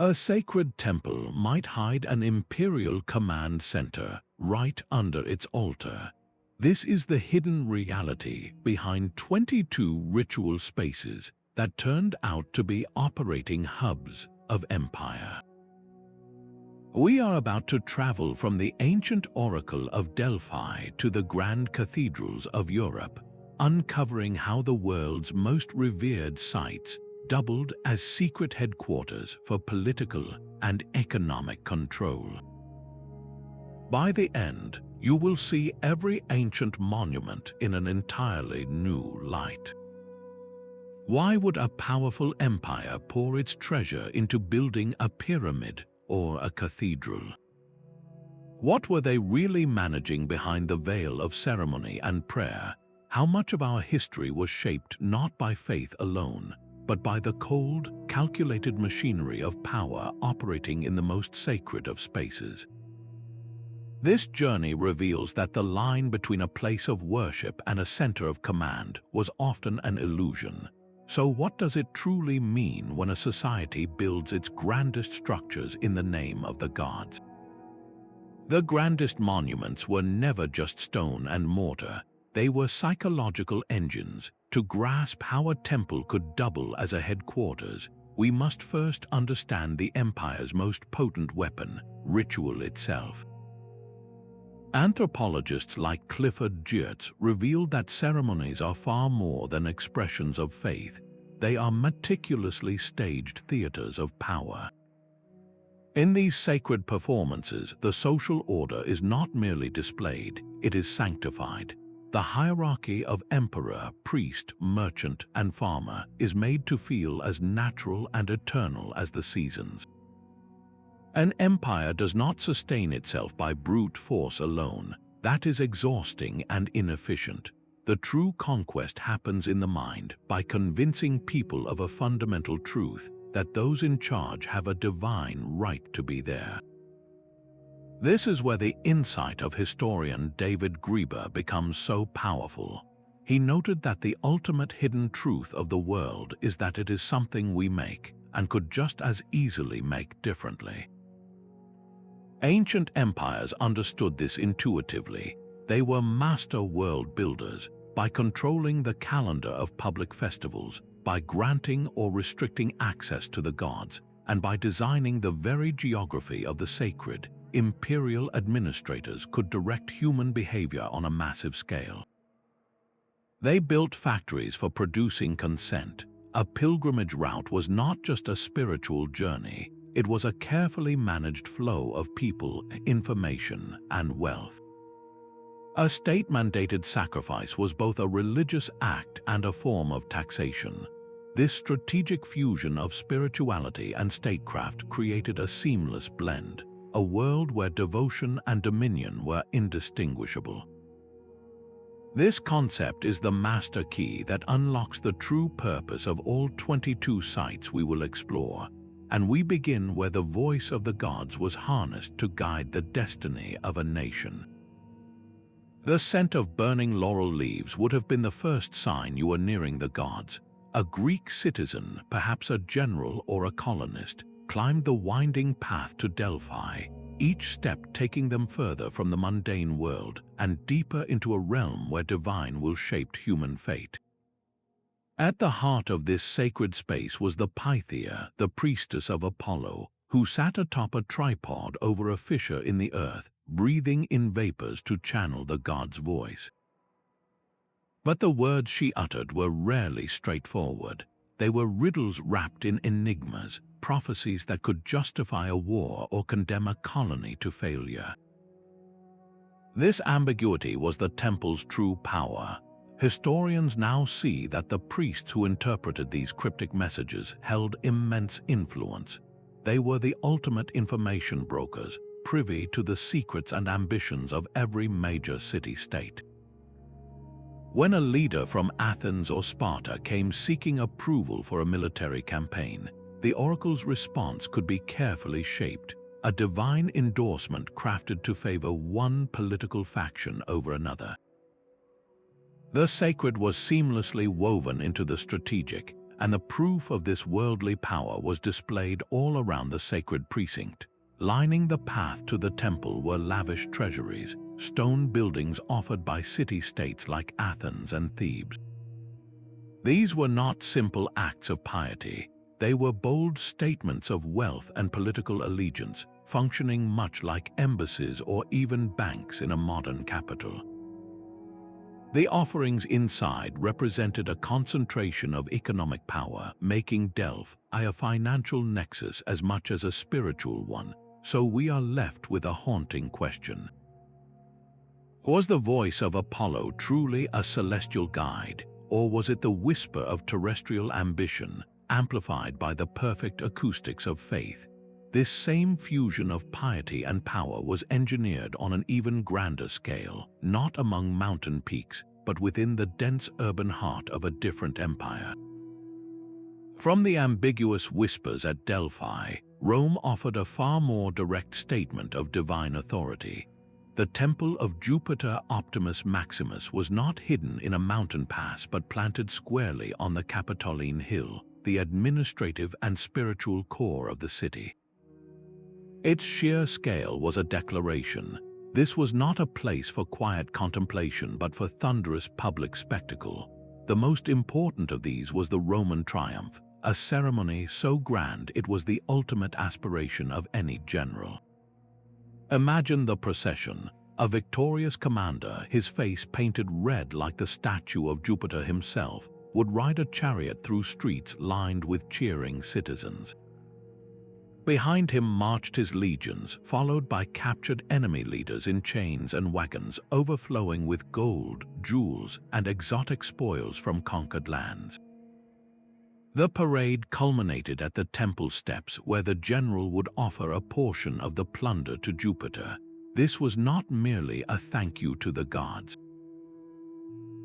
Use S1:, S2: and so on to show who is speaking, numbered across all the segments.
S1: A sacred temple might hide an imperial command center right under its altar. This is the hidden reality behind 22 ritual spaces that turned out to be operating hubs of empire. We are about to travel from the ancient Oracle of Delphi to the grand cathedrals of Europe, uncovering how the world's most revered sites doubled as secret headquarters for political and economic control. By the end, you will see every ancient monument in an entirely new light. Why would a powerful empire pour its treasure into building a pyramid or a cathedral? What were they really managing behind the veil of ceremony and prayer? How much of our history was shaped not by faith alone, but by the cold, calculated machinery of power operating in the most sacred of spaces? This journey reveals that the line between a place of worship and a center of command was often an illusion. So what does it truly mean when a society builds its grandest structures in the name of the gods? The grandest monuments were never just stone and mortar. They were psychological engines. To grasp how a temple could double as a headquarters, we must first understand the empire's most potent weapon, ritual itself. Anthropologists like Clifford Geertz revealed that ceremonies are far more than expressions of faith. They are meticulously staged theaters of power. In these sacred performances, the social order is not merely displayed, it is sanctified. The hierarchy of emperor, priest, merchant, and farmer is made to feel as natural and eternal as the seasons. An empire does not sustain itself by brute force alone. That is exhausting and inefficient. The true conquest happens in the mind by convincing people of a fundamental truth, that those in charge have a divine right to be there. This is where the insight of historian David Graeber becomes so powerful. He noted that the ultimate hidden truth of the world is that it is something we make, and could just as easily make differently. Ancient empires understood this intuitively. They were master world builders. By controlling the calendar of public festivals, by granting or restricting access to the gods, and by designing the very geography of the sacred, imperial administrators could direct human behavior on a massive scale. They built factories for producing consent. A pilgrimage route was not just a spiritual journey. It was a carefully managed flow of people, information, and wealth. A state-mandated sacrifice was both a religious act and a form of taxation. This strategic fusion of spirituality and statecraft created a seamless blend, a world where devotion and dominion were indistinguishable. This concept is the master key that unlocks the true purpose of all 22 sites we will explore. And we begin where the voice of the gods was harnessed to guide the destiny of a nation. The scent of burning laurel leaves would have been the first sign you were nearing the gods. A Greek citizen, perhaps a general or a colonist, climbed the winding path to Delphi, each step taking them further from the mundane world and deeper into a realm where divine will shape human fate. At the heart of this sacred space was the Pythia, the priestess of Apollo, who sat atop a tripod over a fissure in the earth, breathing in vapors to channel the god's voice. But the words she uttered were rarely straightforward. They were riddles wrapped in enigmas, prophecies that could justify a war or condemn a colony to failure. This ambiguity was the temple's true power. Historians now see that the priests who interpreted these cryptic messages held immense influence. They were the ultimate information brokers, privy to the secrets and ambitions of every major city-state. When a leader from Athens or Sparta came seeking approval for a military campaign, the oracle's response could be carefully shaped, a divine endorsement crafted to favor one political faction over another. The sacred was seamlessly woven into the strategic, and the proof of this worldly power was displayed all around the sacred precinct. Lining the path to the temple were lavish treasuries, stone buildings offered by city-states like Athens and Thebes. These were not simple acts of piety. They were bold statements of wealth and political allegiance, functioning much like embassies or even banks in a modern capital. The offerings inside represented a concentration of economic power, making Delphi a financial nexus as much as a spiritual one, so we are left with a haunting question. Was the voice of Apollo truly a celestial guide, or was it the whisper of terrestrial ambition, amplified by the perfect acoustics of faith? This same fusion of piety and power was engineered on an even grander scale, not among mountain peaks, but within the dense urban heart of a different empire. From the ambiguous whispers at Delphi, Rome offered a far more direct statement of divine authority. The temple of Jupiter Optimus Maximus was not hidden in a mountain pass but planted squarely on the Capitoline Hill, the administrative and spiritual core of the city. Its sheer scale was a declaration. This was not a place for quiet contemplation but for thunderous public spectacle. The most important of these was the Roman triumph, a ceremony so grand it was the ultimate aspiration of any general. Imagine the procession. A victorious commander, his face painted red like the statue of Jupiter himself, would ride a chariot through streets lined with cheering citizens. Behind him marched his legions, followed by captured enemy leaders in chains and wagons overflowing with gold, jewels, and exotic spoils from conquered lands. The parade culminated at the temple steps where the general would offer a portion of the plunder to Jupiter. This was not merely a thank you to the gods.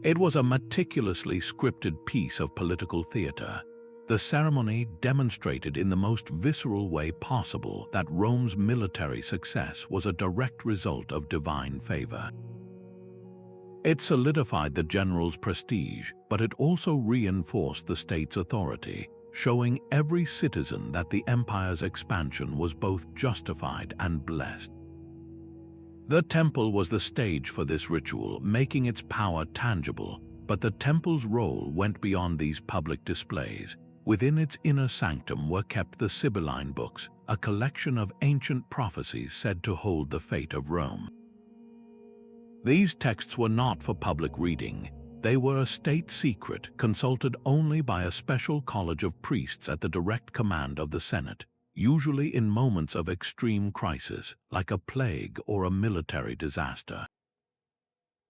S1: It was a meticulously scripted piece of political theater. The ceremony demonstrated in the most visceral way possible that Rome's military success was a direct result of divine favor. It solidified the general's prestige, but it also reinforced the state's authority, showing every citizen that the empire's expansion was both justified and blessed. The temple was the stage for this ritual, making its power tangible, but the temple's role went beyond these public displays. Within its inner sanctum were kept the Sibylline books, a collection of ancient prophecies said to hold the fate of Rome. These texts were not for public reading. They were a state secret, consulted only by a special college of priests at the direct command of the Senate, usually in moments of extreme crisis, like a plague or a military disaster.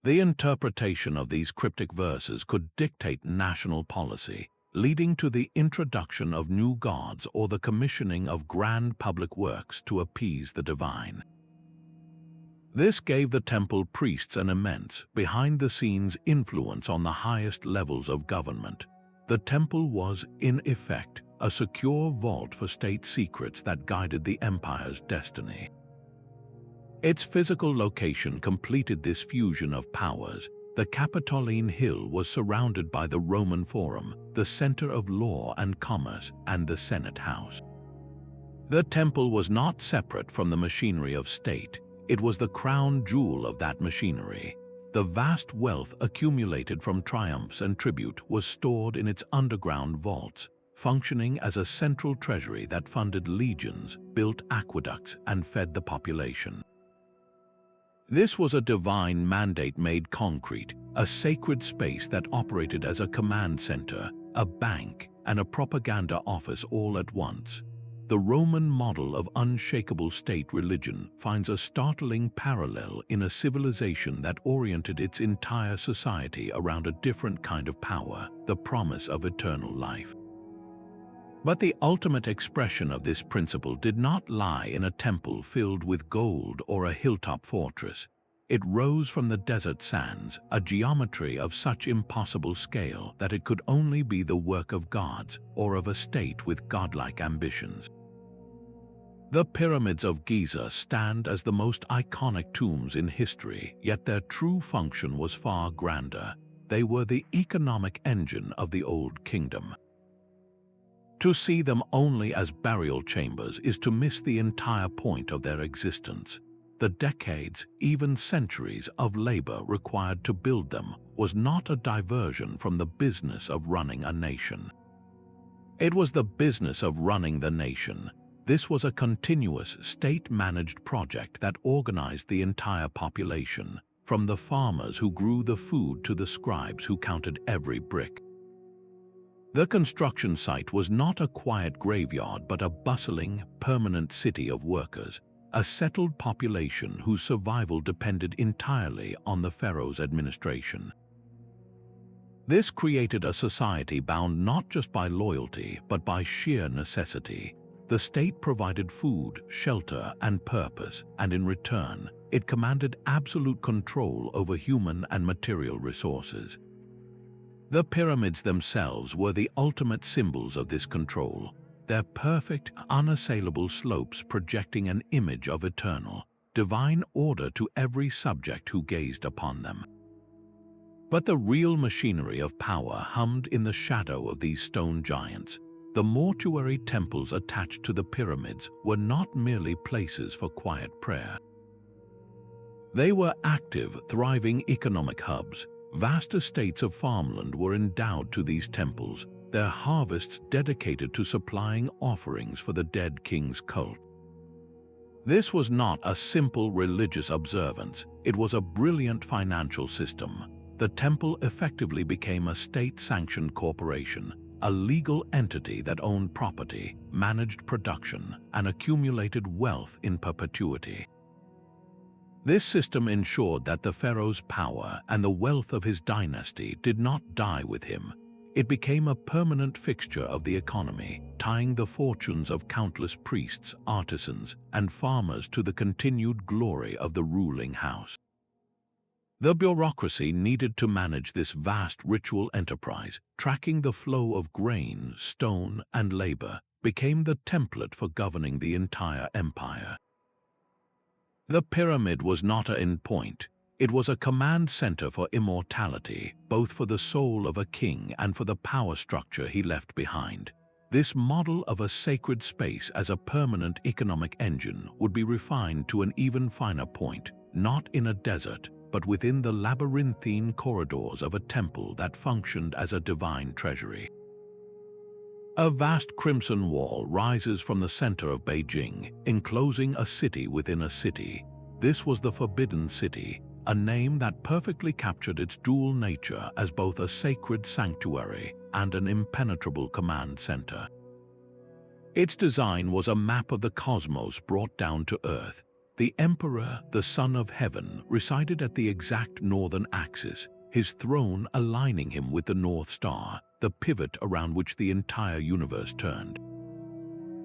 S1: The interpretation of these cryptic verses could dictate national policy, leading to the introduction of new gods or the commissioning of grand public works to appease the divine. This gave the temple priests an immense, behind-the-scenes influence on the highest levels of government. The temple was, in effect, a secure vault for state secrets that guided the empire's destiny. Its physical location completed this fusion of powers. The Capitoline Hill was surrounded by the Roman Forum, the center of law and commerce, and the Senate House. The temple was not separate from the machinery of state. It was the crown jewel of that machinery. The vast wealth accumulated from triumphs and tribute was stored in its underground vaults, functioning as a central treasury that funded legions, built aqueducts, and fed the population. This was a divine mandate made concrete, a sacred space that operated as a command center, a bank, and a propaganda office all at once. The Roman model of unshakable state religion finds a startling parallel in a civilization that oriented its entire society around a different kind of power, the promise of eternal life. But the ultimate expression of this principle did not lie in a temple filled with gold or a hilltop fortress. It rose from the desert sands, a geometry of such impossible scale that it could only be the work of gods or of a state with godlike ambitions. The pyramids of Giza stand as the most iconic tombs in history, yet their true function was far grander. They were the economic engine of the Old Kingdom. To see them only as burial chambers is to miss the entire point of their existence. The decades, even centuries, of labor required to build them was not a diversion from the business of running a nation. It was the business of running the nation. This was a continuous, state-managed project that organized the entire population, from the farmers who grew the food to the scribes who counted every brick. The construction site was not a quiet graveyard but a bustling, permanent city of workers, a settled population whose survival depended entirely on the pharaoh's administration. This created a society bound not just by loyalty but by sheer necessity. The state provided food, shelter, and purpose, and in return, it commanded absolute control over human and material resources. The pyramids themselves were the ultimate symbols of this control, their perfect, unassailable slopes projecting an image of eternal, divine order to every subject who gazed upon them. But the real machinery of power hummed in the shadow of these stone giants. The mortuary temples attached to the pyramids were not merely places for quiet prayer. They were active, thriving economic hubs. Vast estates of farmland were endowed to these temples, their harvests dedicated to supplying offerings for the dead king's cult. This was not a simple religious observance, it was a brilliant financial system. The temple effectively became a state-sanctioned corporation, a legal entity that owned property, managed production, and accumulated wealth in perpetuity. This system ensured that the pharaoh's power and the wealth of his dynasty did not die with him. It became a permanent fixture of the economy, tying the fortunes of countless priests, artisans, and farmers to the continued glory of the ruling house. The bureaucracy needed to manage this vast ritual enterprise, tracking the flow of grain, stone, and labor, became the template for governing the entire empire. The pyramid was not an endpoint. It was a command center for immortality, both for the soul of a king and for the power structure he left behind. This model of a sacred space as a permanent economic engine would be refined to an even finer point, not in a desert, but within the labyrinthine corridors of a temple that functioned as a divine treasury. A vast crimson wall rises from the center of Beijing, enclosing a city within a city. This was the Forbidden City, a name that perfectly captured its dual nature as both a sacred sanctuary and an impenetrable command center. Its design was a map of the cosmos brought down to Earth. The Emperor, the Son of Heaven, resided at the exact northern axis, his throne aligning him with the North Star, the pivot around which the entire universe turned.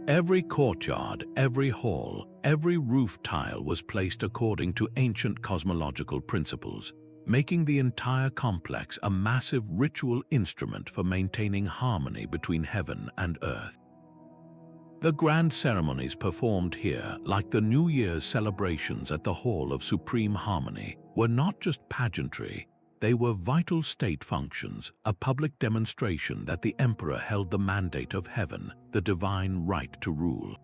S1: Every courtyard, every hall, every roof tile was placed according to ancient cosmological principles, making the entire complex a massive ritual instrument for maintaining harmony between heaven and earth. The grand ceremonies performed here, like the New Year's celebrations at the Hall of Supreme Harmony, were not just pageantry. They were vital state functions, a public demonstration that the emperor held the mandate of heaven, the divine right to rule.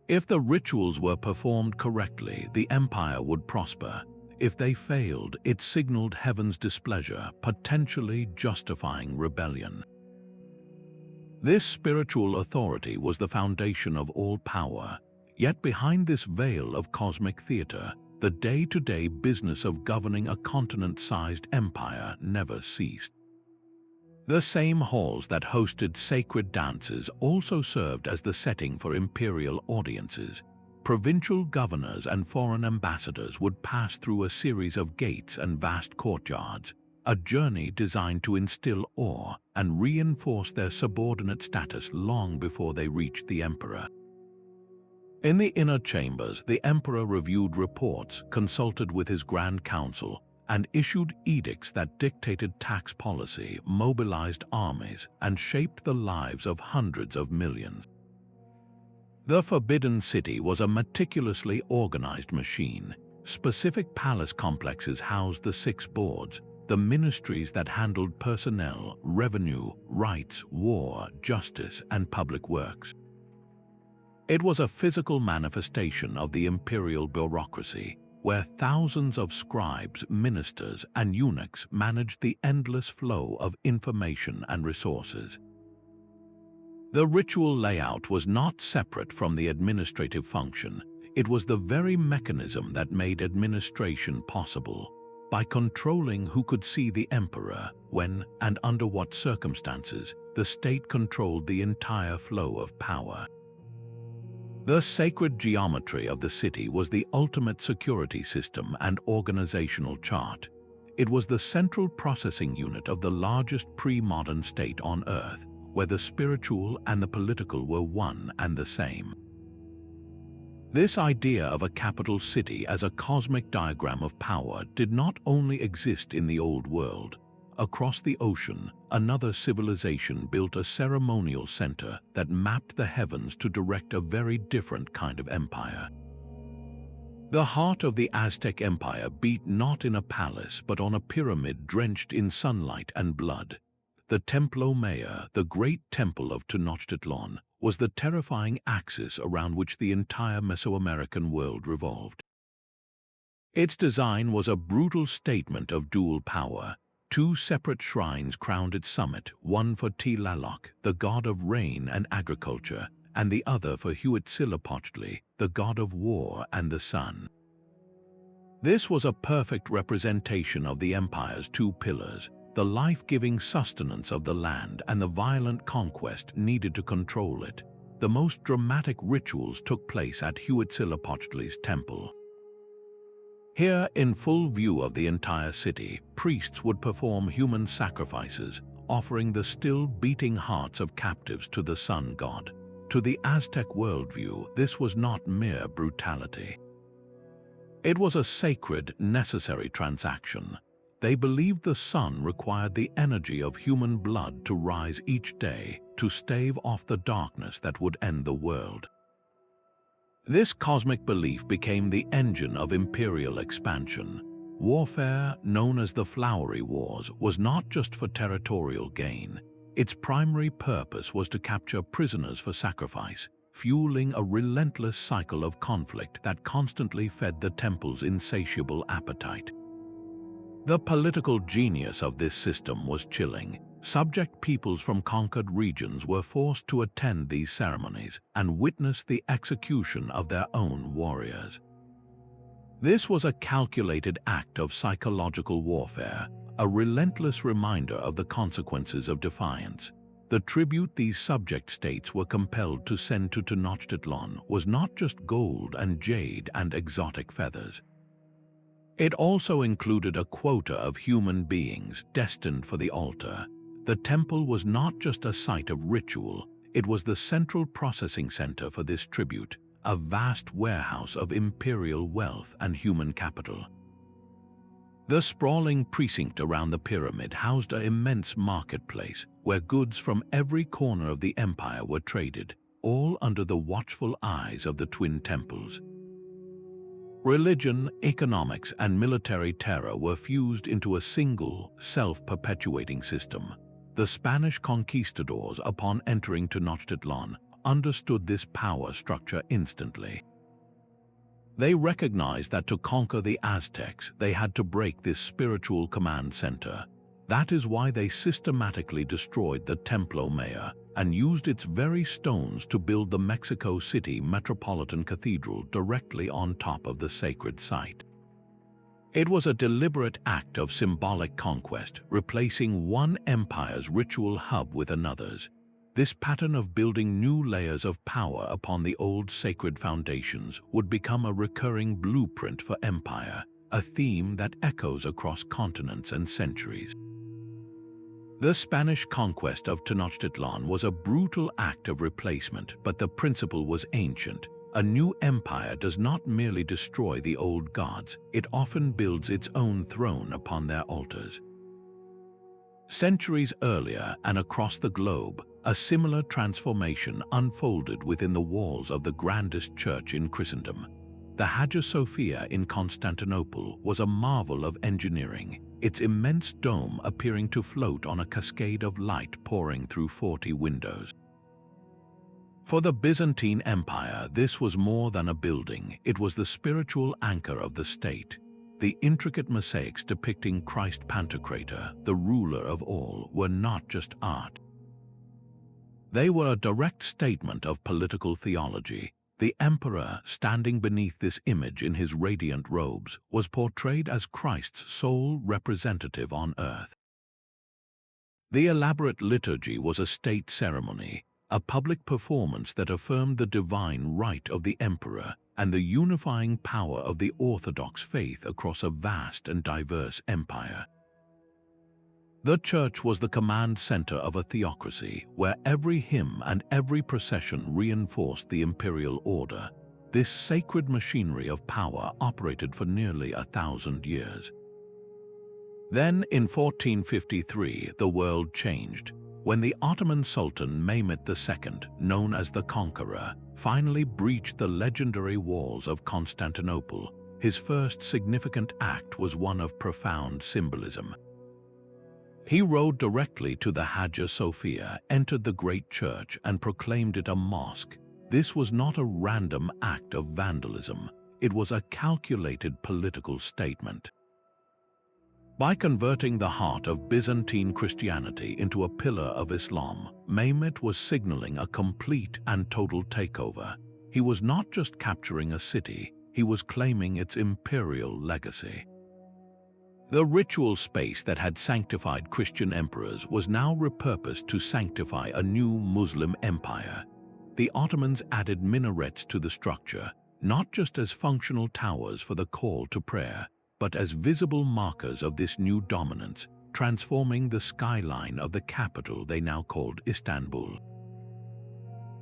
S1: If the rituals were performed correctly, the empire would prosper. If they failed, it signaled heaven's displeasure, potentially justifying rebellion. This spiritual authority was the foundation of all power, yet behind this veil of cosmic theater, the day-to-day business of governing a continent-sized empire never ceased. The same halls that hosted sacred dances also served as the setting for imperial audiences. Provincial governors and foreign ambassadors would pass through a series of gates and vast courtyards, a journey designed to instill awe and reinforce their subordinate status long before they reached the emperor. In the inner chambers, the emperor reviewed reports, consulted with his grand council, and issued edicts that dictated tax policy, mobilized armies, and shaped the lives of hundreds of millions. The Forbidden City was a meticulously organized machine. Specific palace complexes housed the 6 boards, the ministries that handled personnel, revenue, rights, war, justice, and public works. It was a physical manifestation of the imperial bureaucracy, where thousands of scribes, ministers, and eunuchs managed the endless flow of information and resources. The ritual layout was not separate from the administrative function. It was the very mechanism that made administration possible. By controlling who could see the emperor, when and under what circumstances, the state controlled the entire flow of power. The sacred geometry of the city was the ultimate security system and organizational chart. It was the central processing unit of the largest pre-modern state on Earth, where the spiritual and the political were one and the same. This idea of a capital city as a cosmic diagram of power did not only exist in the Old World. Across the ocean, another civilization built a ceremonial center that mapped the heavens to direct a very different kind of empire. The heart of the Aztec Empire beat not in a palace but on a pyramid drenched in sunlight and blood. The Templo Mayor, the great temple of Tenochtitlan, was the terrifying axis around which the entire Mesoamerican world revolved. Its design was a brutal statement of dual power. Two separate shrines crowned its summit, one for Tlaloc, the god of rain and agriculture, and the other for Huitzilopochtli, the god of war and the sun. This was a perfect representation of the empire's two pillars, the life-giving sustenance of the land and the violent conquest needed to control it. The most dramatic rituals took place at Huitzilopochtli's temple. Here, in full view of the entire city, priests would perform human sacrifices, offering the still beating hearts of captives to the sun god. To the Aztec worldview, this was not mere brutality. It was a sacred, necessary transaction. They believed the sun required the energy of human blood to rise each day, to stave off the darkness that would end the world. This cosmic belief became the engine of imperial expansion. Warfare, known as the Flowery Wars, was not just for territorial gain. Its primary purpose was to capture prisoners for sacrifice, fueling a relentless cycle of conflict that constantly fed the temple's insatiable appetite. The political genius of this system was chilling. Subject peoples from conquered regions were forced to attend these ceremonies and witness the execution of their own warriors. This was a calculated act of psychological warfare, a relentless reminder of the consequences of defiance. The tribute these subject states were compelled to send to Tenochtitlan was not just gold and jade and exotic feathers. It also included a quota of human beings destined for the altar. The temple was not just a site of ritual, it was the central processing center for this tribute, a vast warehouse of imperial wealth and human capital. The sprawling precinct around the pyramid housed an immense marketplace where goods from every corner of the empire were traded, all under the watchful eyes of the twin temples. Religion, economics, and military terror were fused into a single, self-perpetuating system. The Spanish conquistadors, upon entering Tenochtitlan, understood this power structure instantly. They recognized that to conquer the Aztecs, they had to break this spiritual command center. That is why they systematically destroyed the Templo Mayor and used its very stones to build the Mexico City Metropolitan Cathedral directly on top of the sacred site. It was a deliberate act of symbolic conquest, replacing one empire's ritual hub with another's. This pattern of building new layers of power upon the old sacred foundations would become a recurring blueprint for empire, a theme that echoes across continents and centuries. The Spanish conquest of Tenochtitlan was a brutal act of replacement, but the principle was ancient. A new empire does not merely destroy the old gods, it often builds its own throne upon their altars. Centuries earlier and across the globe, a similar transformation unfolded within the walls of the grandest church in Christendom. The Hagia Sophia in Constantinople was a marvel of engineering, its immense dome appearing to float on a cascade of light pouring through 40 windows. For the Byzantine Empire, this was more than a building. It was the spiritual anchor of the state. The intricate mosaics depicting Christ Pantocrator, the ruler of all, were not just art. They were a direct statement of political theology. The emperor, standing beneath this image in his radiant robes, was portrayed as Christ's sole representative on earth. The elaborate liturgy was a state ceremony, a public performance that affirmed the divine right of the emperor and the unifying power of the Orthodox faith across a vast and diverse empire. The church was the command center of a theocracy where every hymn and every procession reinforced the imperial order. This sacred machinery of power operated for nearly 1,000 years. Then, in 1453, the world changed, when the Ottoman Sultan Mehmed II, known as the Conqueror, finally breached the legendary walls of Constantinople. His first significant act was one of profound symbolism. He rode directly to the Hagia Sophia, entered the great church, and proclaimed it a mosque. This was not a random act of vandalism. It was a calculated political statement. By converting the heart of Byzantine Christianity into a pillar of Islam, Mehmed was signaling a complete and total takeover. He was not just capturing a city, he was claiming its imperial legacy. The ritual space that had sanctified Christian emperors was now repurposed to sanctify a new Muslim empire. The Ottomans added minarets to the structure, not just as functional towers for the call to prayer, but as visible markers of this new dominance, transforming the skyline of the capital they now called Istanbul.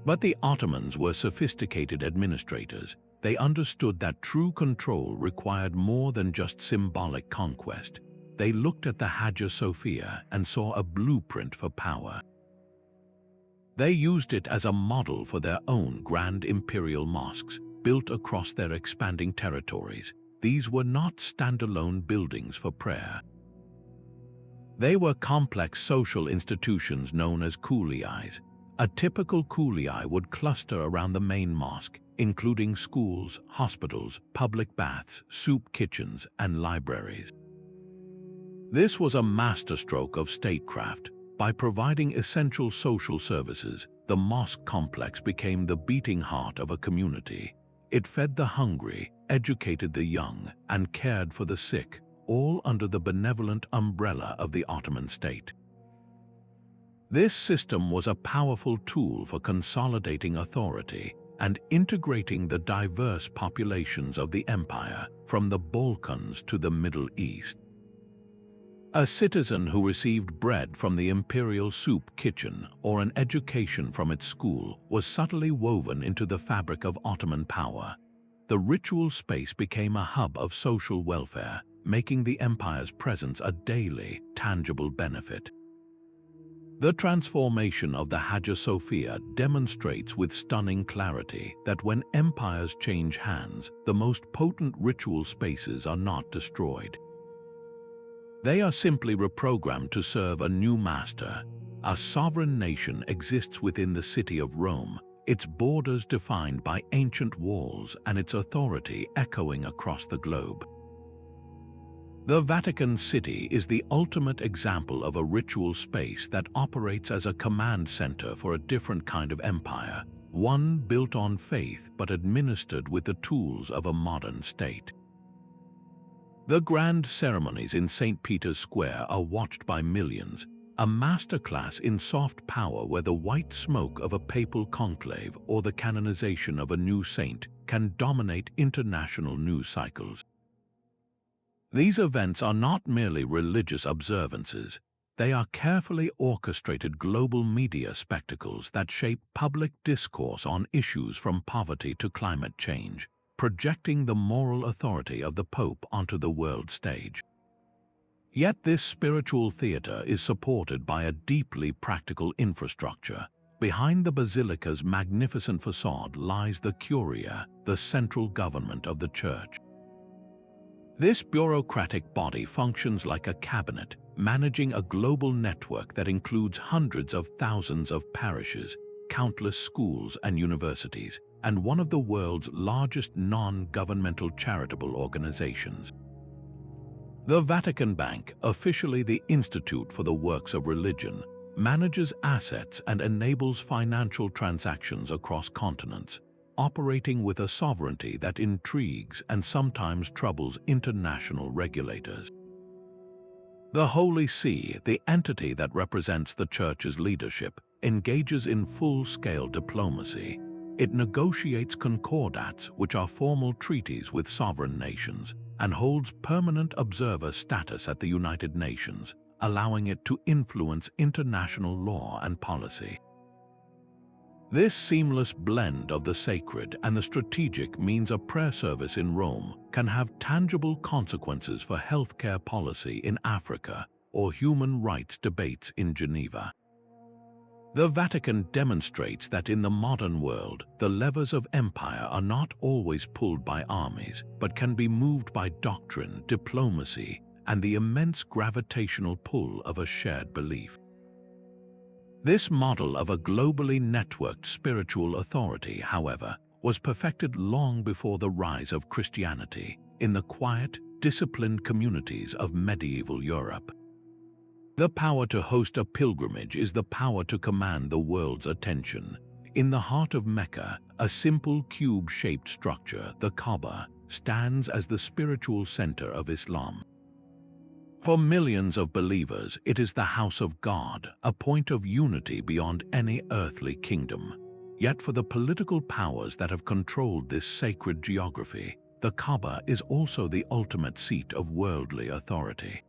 S1: But the Ottomans were sophisticated administrators. They understood that true control required more than just symbolic conquest. They looked at the Hagia Sophia and saw a blueprint for power. They used it as a model for their own grand imperial mosques, built across their expanding territories. These were not standalone buildings for prayer. They were complex social institutions known as kuliais. A typical kulii would cluster around the main mosque, including schools, hospitals, public baths, soup kitchens, and libraries. This was a masterstroke of statecraft. By providing essential social services, the mosque complex became the beating heart of a community. It fed the hungry, educated the young, and cared for the sick, all under the benevolent umbrella of the Ottoman state. This system was a powerful tool for consolidating authority and integrating the diverse populations of the empire, from the Balkans to the Middle East. A citizen who received bread from the imperial soup kitchen or an education from its school was subtly woven into the fabric of Ottoman power. The ritual space became a hub of social welfare, making the empire's presence a daily, tangible benefit. The transformation of the Hagia Sophia demonstrates with stunning clarity that when empires change hands, the most potent ritual spaces are not destroyed. They are simply reprogrammed to serve a new master. A sovereign nation exists within the city of Rome, its borders defined by ancient walls and its authority echoing across the globe. The Vatican City is the ultimate example of a ritual space that operates as a command center for a different kind of empire, one built on faith but administered with the tools of a modern state. The grand ceremonies in St. Peter's Square are watched by millions, a masterclass in soft power where the white smoke of a papal conclave or the canonization of a new saint can dominate international news cycles. These events are not merely religious observances. They are carefully orchestrated global media spectacles that shape public discourse on issues from poverty to climate change, projecting the moral authority of the Pope onto the world stage. Yet this spiritual theater is supported by a deeply practical infrastructure. behind the basilica's magnificent facade lies the Curia, the central government of the church. This bureaucratic body functions like a cabinet, managing a global network that includes hundreds of thousands of parishes, countless schools and universities, and one of the world's largest non-governmental charitable organizations. The Vatican Bank, officially the Institute for the Works of Religion, manages assets and enables financial transactions across continents, operating with a sovereignty that intrigues and sometimes troubles international regulators. The Holy See, the entity that represents the Church's leadership, engages in full-scale diplomacy. It negotiates concordats, which are formal treaties with sovereign nations, and holds permanent observer status at the United Nations, allowing it to influence international law and policy. This seamless blend of the sacred and the strategic means a prayer service in Rome can have tangible consequences for healthcare policy in Africa or human rights debates in Geneva. The Vatican demonstrates that in the modern world, the levers of empire are not always pulled by armies, but can be moved by doctrine, diplomacy, and the immense gravitational pull of a shared belief. This model of a globally networked spiritual authority, however, was perfected long before the rise of Christianity in the quiet, disciplined communities of medieval Europe. The power to host a pilgrimage is the power to command the world's attention. In the heart of Mecca, a simple cube-shaped structure, the Kaaba, stands as the spiritual center of Islam. For millions of believers, it is the house of God, a point of unity beyond any earthly kingdom. Yet for the political powers that have controlled this sacred geography, the Kaaba is also the ultimate seat of worldly authority.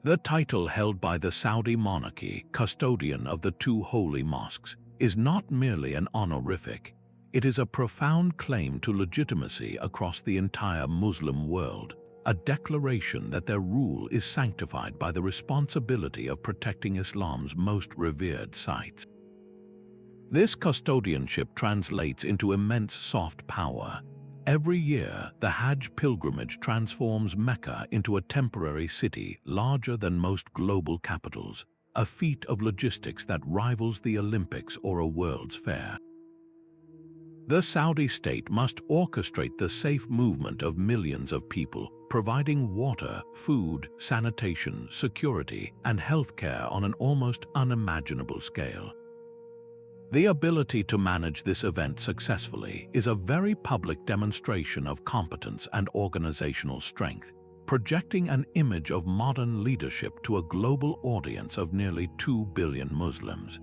S1: The title held by the Saudi monarchy, custodian of the two holy mosques, is not merely an honorific. It is a profound claim to legitimacy across the entire Muslim world, a declaration that their rule is sanctified by the responsibility of protecting Islam's most revered sites. This custodianship translates into immense soft power. Every year, the Hajj pilgrimage transforms Mecca into a temporary city larger than most global capitals, a feat of logistics that rivals the Olympics or a World's Fair. The Saudi state must orchestrate the safe movement of millions of people, providing water, food, sanitation, security, and healthcare on an almost unimaginable scale. The ability to manage this event successfully is a very public demonstration of competence and organizational strength, projecting an image of modern leadership to a global audience of nearly 2 billion Muslims.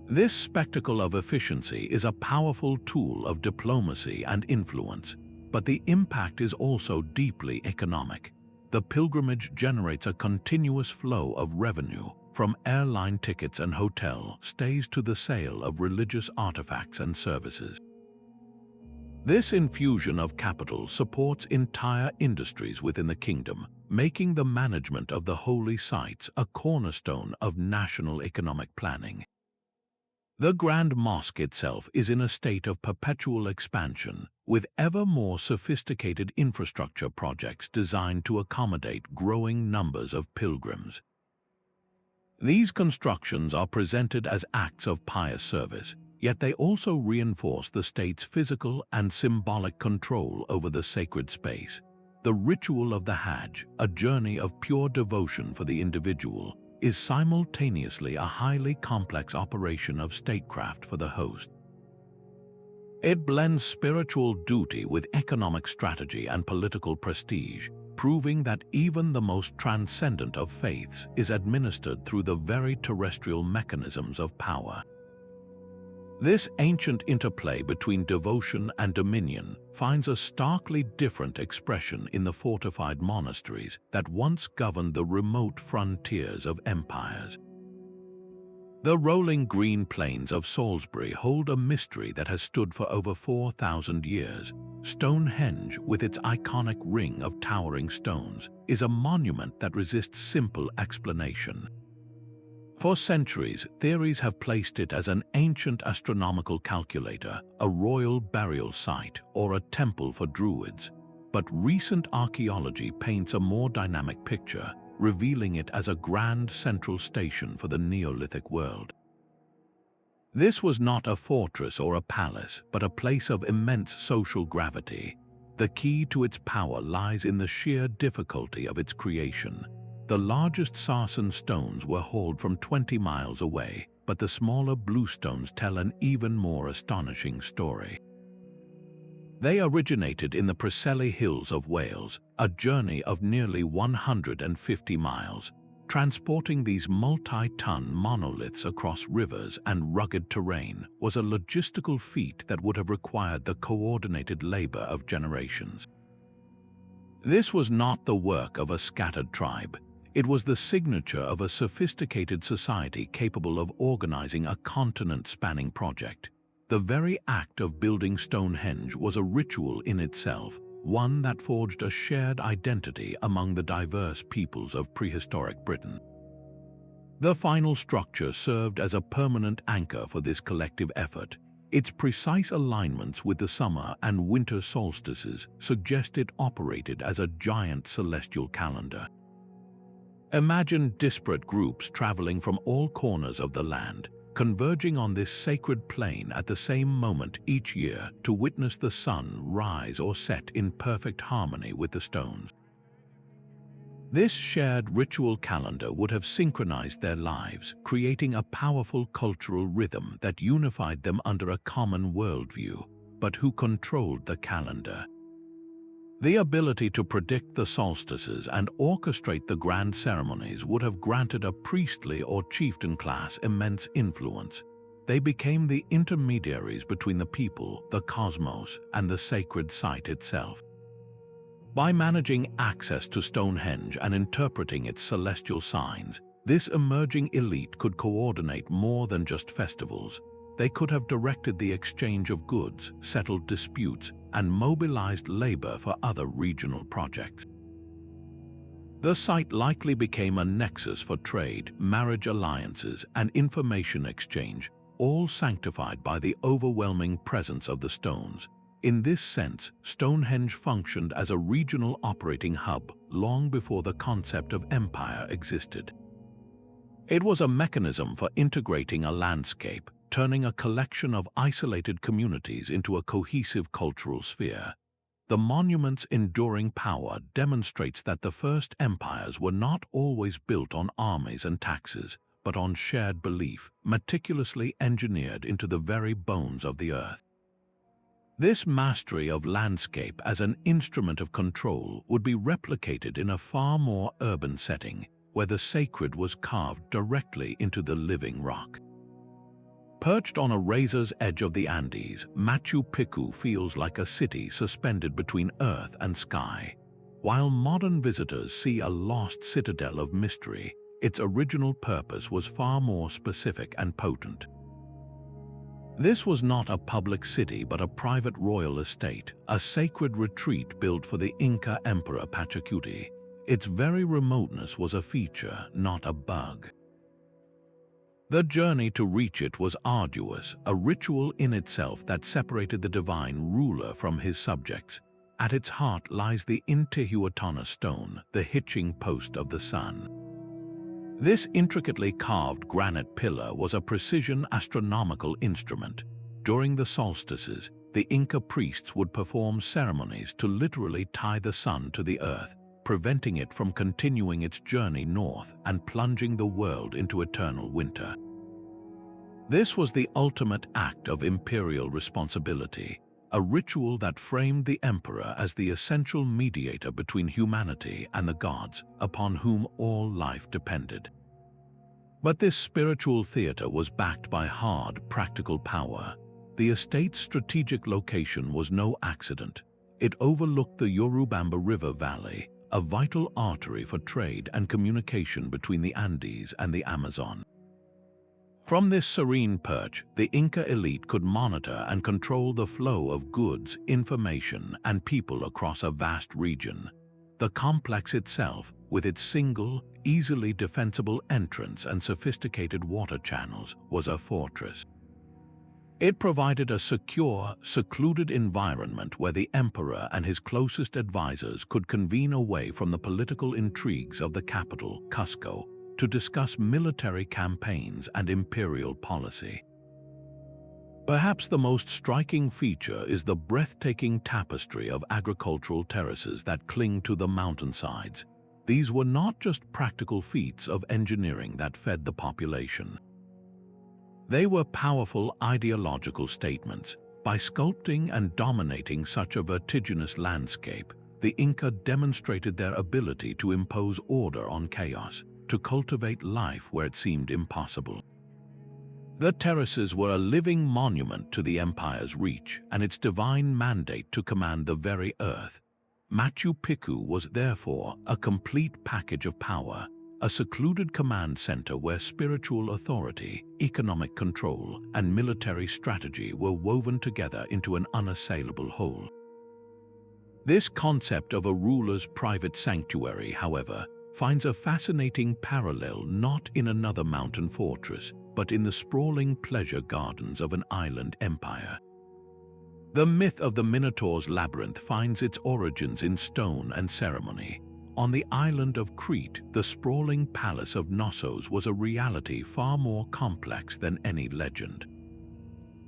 S1: This spectacle of efficiency is a powerful tool of diplomacy and influence, but the impact is also deeply economic. The pilgrimage generates a continuous flow of revenue, from airline tickets and hotel stays to the sale of religious artifacts and services. This infusion of capital supports entire industries within the kingdom, making the management of the holy sites a cornerstone of national economic planning. The Grand Mosque itself is in a state of perpetual expansion, with ever more sophisticated infrastructure projects designed to accommodate growing numbers of pilgrims. These constructions are presented as acts of pious service, yet they also reinforce the state's physical and symbolic control over the sacred space. The ritual of the Hajj, a journey of pure devotion for the individual, is simultaneously a highly complex operation of statecraft for the host. It blends spiritual duty with economic strategy and political prestige, proving that even the most transcendent of faiths is administered through the very terrestrial mechanisms of power. This ancient interplay between devotion and dominion finds a starkly different expression in the fortified monasteries that once governed the remote frontiers of empires. The rolling green plains of Salisbury hold a mystery that has stood for over 4,000 years. Stonehenge, with its iconic ring of towering stones, is a monument that resists simple explanation. For centuries, theories have placed it as an ancient astronomical calculator, a royal burial site, or a temple for druids. But recent archaeology paints a more dynamic picture, revealing it as a grand central station for the Neolithic world. This was not a fortress or a palace, but a place of immense social gravity. The key to its power lies in the sheer difficulty of its creation. The largest sarsen stones were hauled from 20 miles away, but the smaller bluestones tell an even more astonishing story. They originated in the Preseli Hills of Wales, a journey of nearly 150 miles. Transporting these multi-ton monoliths across rivers and rugged terrain was a logistical feat that would have required the coordinated labor of generations. This was not the work of a scattered tribe. It was the signature of a sophisticated society capable of organizing a continent-spanning project. The very act of building Stonehenge was a ritual in itself, one that forged a shared identity among the diverse peoples of prehistoric Britain. The final structure served as a permanent anchor for this collective effort. Its precise alignments with the summer and winter solstices suggest it operated as a giant celestial calendar. Imagine disparate groups traveling from all corners of the land, converging on this sacred plane at the same moment each year to witness the sun rise or set in perfect harmony with the stones. This shared ritual calendar would have synchronized their lives, creating a powerful cultural rhythm that unified them under a common worldview. But who controlled the calendar? The ability to predict the solstices and orchestrate the grand ceremonies would have granted a priestly or chieftain class immense influence. They became the intermediaries between the people, the cosmos, and the sacred site itself. By managing access to Stonehenge and interpreting its celestial signs, this emerging elite could coordinate more than just festivals. They could have directed the exchange of goods, settled disputes, and mobilized labor for other regional projects. The site likely became a nexus for trade, marriage alliances, and information exchange, all sanctified by the overwhelming presence of the stones. In this sense, Stonehenge functioned as a regional operating hub long before the concept of empire existed. It was a mechanism for integrating a landscape, turning a collection of isolated communities into a cohesive cultural sphere. The monument's enduring power demonstrates that the first empires were not always built on armies and taxes, but on shared belief, meticulously engineered into the very bones of the earth. This mastery of landscape as an instrument of control would be replicated in a far more urban setting, where the sacred was carved directly into the living rock. Perched on a razor's edge of the Andes, Machu Picchu feels like a city suspended between earth and sky. While modern visitors see a lost citadel of mystery, its original purpose was far more specific and potent. This was not a public city but a private royal estate, a sacred retreat built for the Inca Emperor Pachacuti. Its very remoteness was a feature, not a bug. The journey to reach it was arduous, a ritual in itself that separated the divine ruler from his subjects. At its heart lies the Intihuatana stone, the hitching post of the sun. This intricately carved granite pillar was a precision astronomical instrument. During the solstices, the Inca priests would perform ceremonies to literally tie the sun to the earth, preventing it from continuing its journey north and plunging the world into eternal winter. This was the ultimate act of imperial responsibility, a ritual that framed the emperor as the essential mediator between humanity and the gods, upon whom all life depended. But this spiritual theater was backed by hard, practical power. The estate's strategic location was no accident. It overlooked the Urubamba River Valley, a vital artery for trade and communication between the Andes and the Amazon. From this serene perch, the Inca elite could monitor and control the flow of goods, information, and people across a vast region. The complex itself, with its single, easily defensible entrance and sophisticated water channels, was a fortress. It provided a secure, secluded environment where the emperor and his closest advisors could convene away from the political intrigues of the capital, Cusco, to discuss military campaigns and imperial policy. Perhaps the most striking feature is the breathtaking tapestry of agricultural terraces that cling to the mountainsides. These were not just practical feats of engineering that fed the population. They were powerful ideological statements. By sculpting and dominating such a vertiginous landscape, the Inca demonstrated their ability to impose order on chaos, to cultivate life where it seemed impossible. The terraces were a living monument to the empire's reach and its divine mandate to command the very earth. Machu Picchu was therefore a complete package of power, a secluded command center where spiritual authority, economic control, and military strategy were woven together into an unassailable whole. This concept of a ruler's private sanctuary, however, finds a fascinating parallel not in another mountain fortress, but in the sprawling pleasure gardens of an island empire. The myth of the Minotaur's labyrinth finds its origins in stone and ceremony. On the island of Crete, the sprawling palace of Knossos was a reality far more complex than any legend.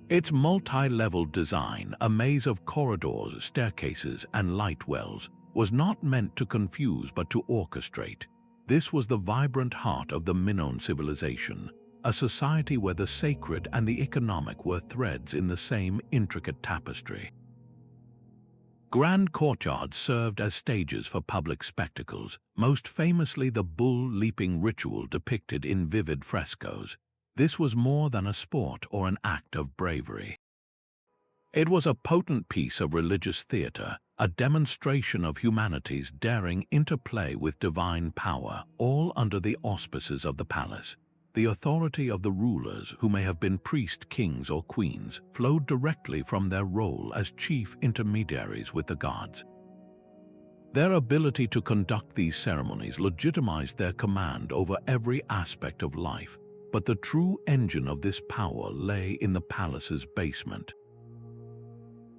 S1: Its multi-leveled design, a maze of corridors, staircases, and light wells, was not meant to confuse but to orchestrate. This was the vibrant heart of the Minoan civilization, a society where the sacred and the economic were threads in the same intricate tapestry. Grand courtyards served as stages for public spectacles, most famously the bull-leaping ritual depicted in vivid frescoes. This was more than a sport or an act of bravery. It was a potent piece of religious theater, a demonstration of humanity's daring interplay with divine power, all under the auspices of the palace. The authority of the rulers, who may have been priests, kings, or queens, flowed directly from their role as chief intermediaries with the gods. Their ability to conduct these ceremonies legitimized their command over every aspect of life, but the true engine of this power lay in the palace's basement.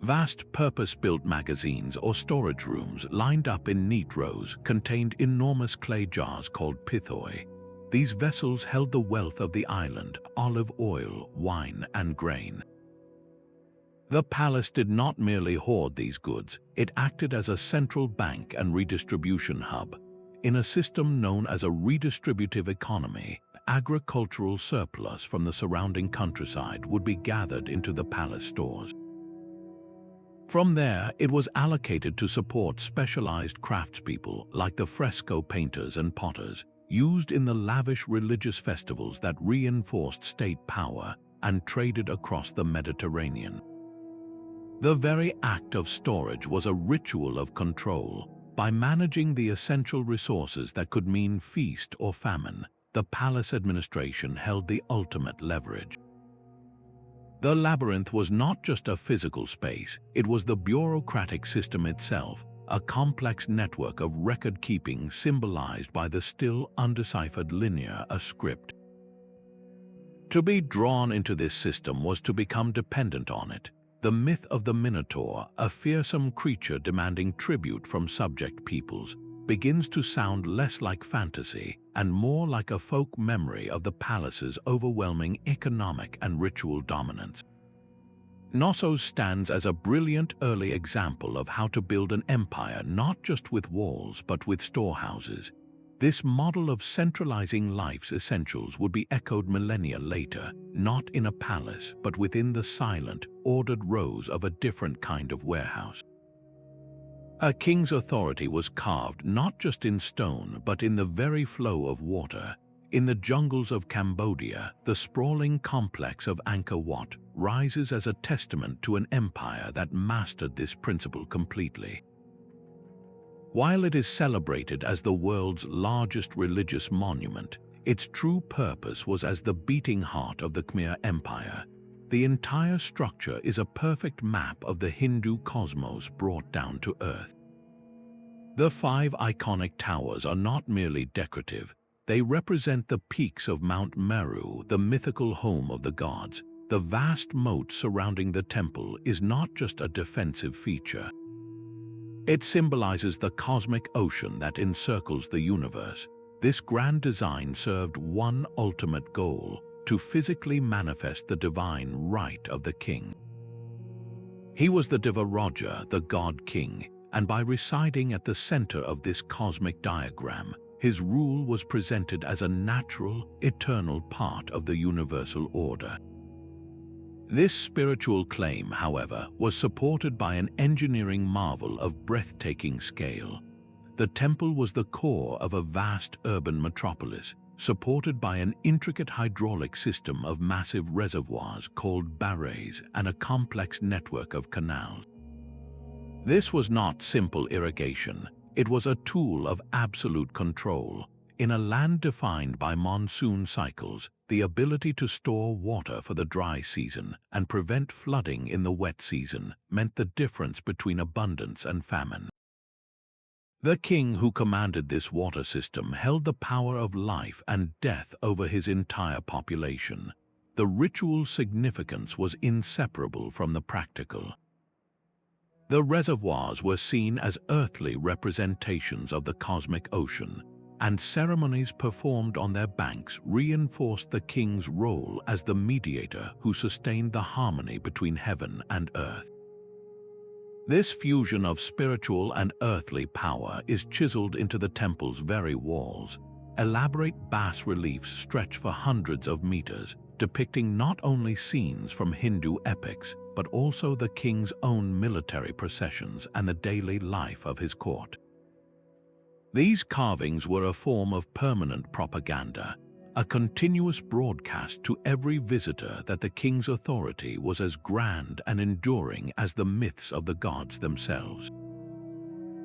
S1: Vast purpose-built magazines or storage rooms lined up in neat rows contained enormous clay jars called pithoi. These vessels held the wealth of the island: olive oil, wine, and grain. The palace did not merely hoard these goods, it acted as a central bank and redistribution hub. In a system known as a redistributive economy, agricultural surplus from the surrounding countryside would be gathered into the palace stores. From there, it was allocated to support specialized craftspeople like the fresco painters and potters, used in the lavish religious festivals that reinforced state power and traded across the Mediterranean. The very act of storage was a ritual of control. By managing the essential resources that could mean feast or famine, the palace administration held the ultimate leverage. The labyrinth was not just a physical space, it was the bureaucratic system itself, a complex network of record-keeping symbolized by the still undeciphered linear, a script. To be drawn into this system was to become dependent on it. The myth of the Minotaur, a fearsome creature demanding tribute from subject peoples, begins to sound less like fantasy and more like a folk memory of the palace's overwhelming economic and ritual dominance. Knossos stands as a brilliant early example of how to build an empire not just with walls but with storehouses. This model of centralizing life's essentials would be echoed millennia later, not in a palace but within the silent, ordered rows of a different kind of warehouse. A king's authority was carved not just in stone but in the very flow of water. In the jungles of Cambodia, the sprawling complex of Angkor Wat rises as a testament to an empire that mastered this principle completely. While it is celebrated as the world's largest religious monument, its true purpose was as the beating heart of the Khmer Empire. The entire structure is a perfect map of the Hindu cosmos brought down to earth. The 5 iconic towers are not merely decorative. They represent the peaks of Mount Meru, the mythical home of the gods. The vast moat surrounding the temple is not just a defensive feature. It symbolizes the cosmic ocean that encircles the universe. This grand design served one ultimate goal: to physically manifest the divine right of the king. He was the Diva Raja, the god king, and by residing at the center of this cosmic diagram, his rule was presented as a natural, eternal part of the universal order. This spiritual claim, however, was supported by an engineering marvel of breathtaking scale. The temple was the core of a vast urban metropolis, supported by an intricate hydraulic system of massive reservoirs called barrages and a complex network of canals. This was not simple irrigation. It was a tool of absolute control. In a land defined by monsoon cycles, the ability to store water for the dry season and prevent flooding in the wet season meant the difference between abundance and famine. The king who commanded this water system held the power of life and death over his entire population. The ritual significance was inseparable from the practical. The reservoirs were seen as earthly representations of the cosmic ocean, and ceremonies performed on their banks reinforced the king's role as the mediator who sustained the harmony between heaven and earth. This fusion of spiritual and earthly power is chiseled into the temple's very walls. Elaborate bas-reliefs stretch for hundreds of meters, depicting not only scenes from Hindu epics, but also the king's own military processions and the daily life of his court. These carvings were a form of permanent propaganda, a continuous broadcast to every visitor that the king's authority was as grand and enduring as the myths of the gods themselves.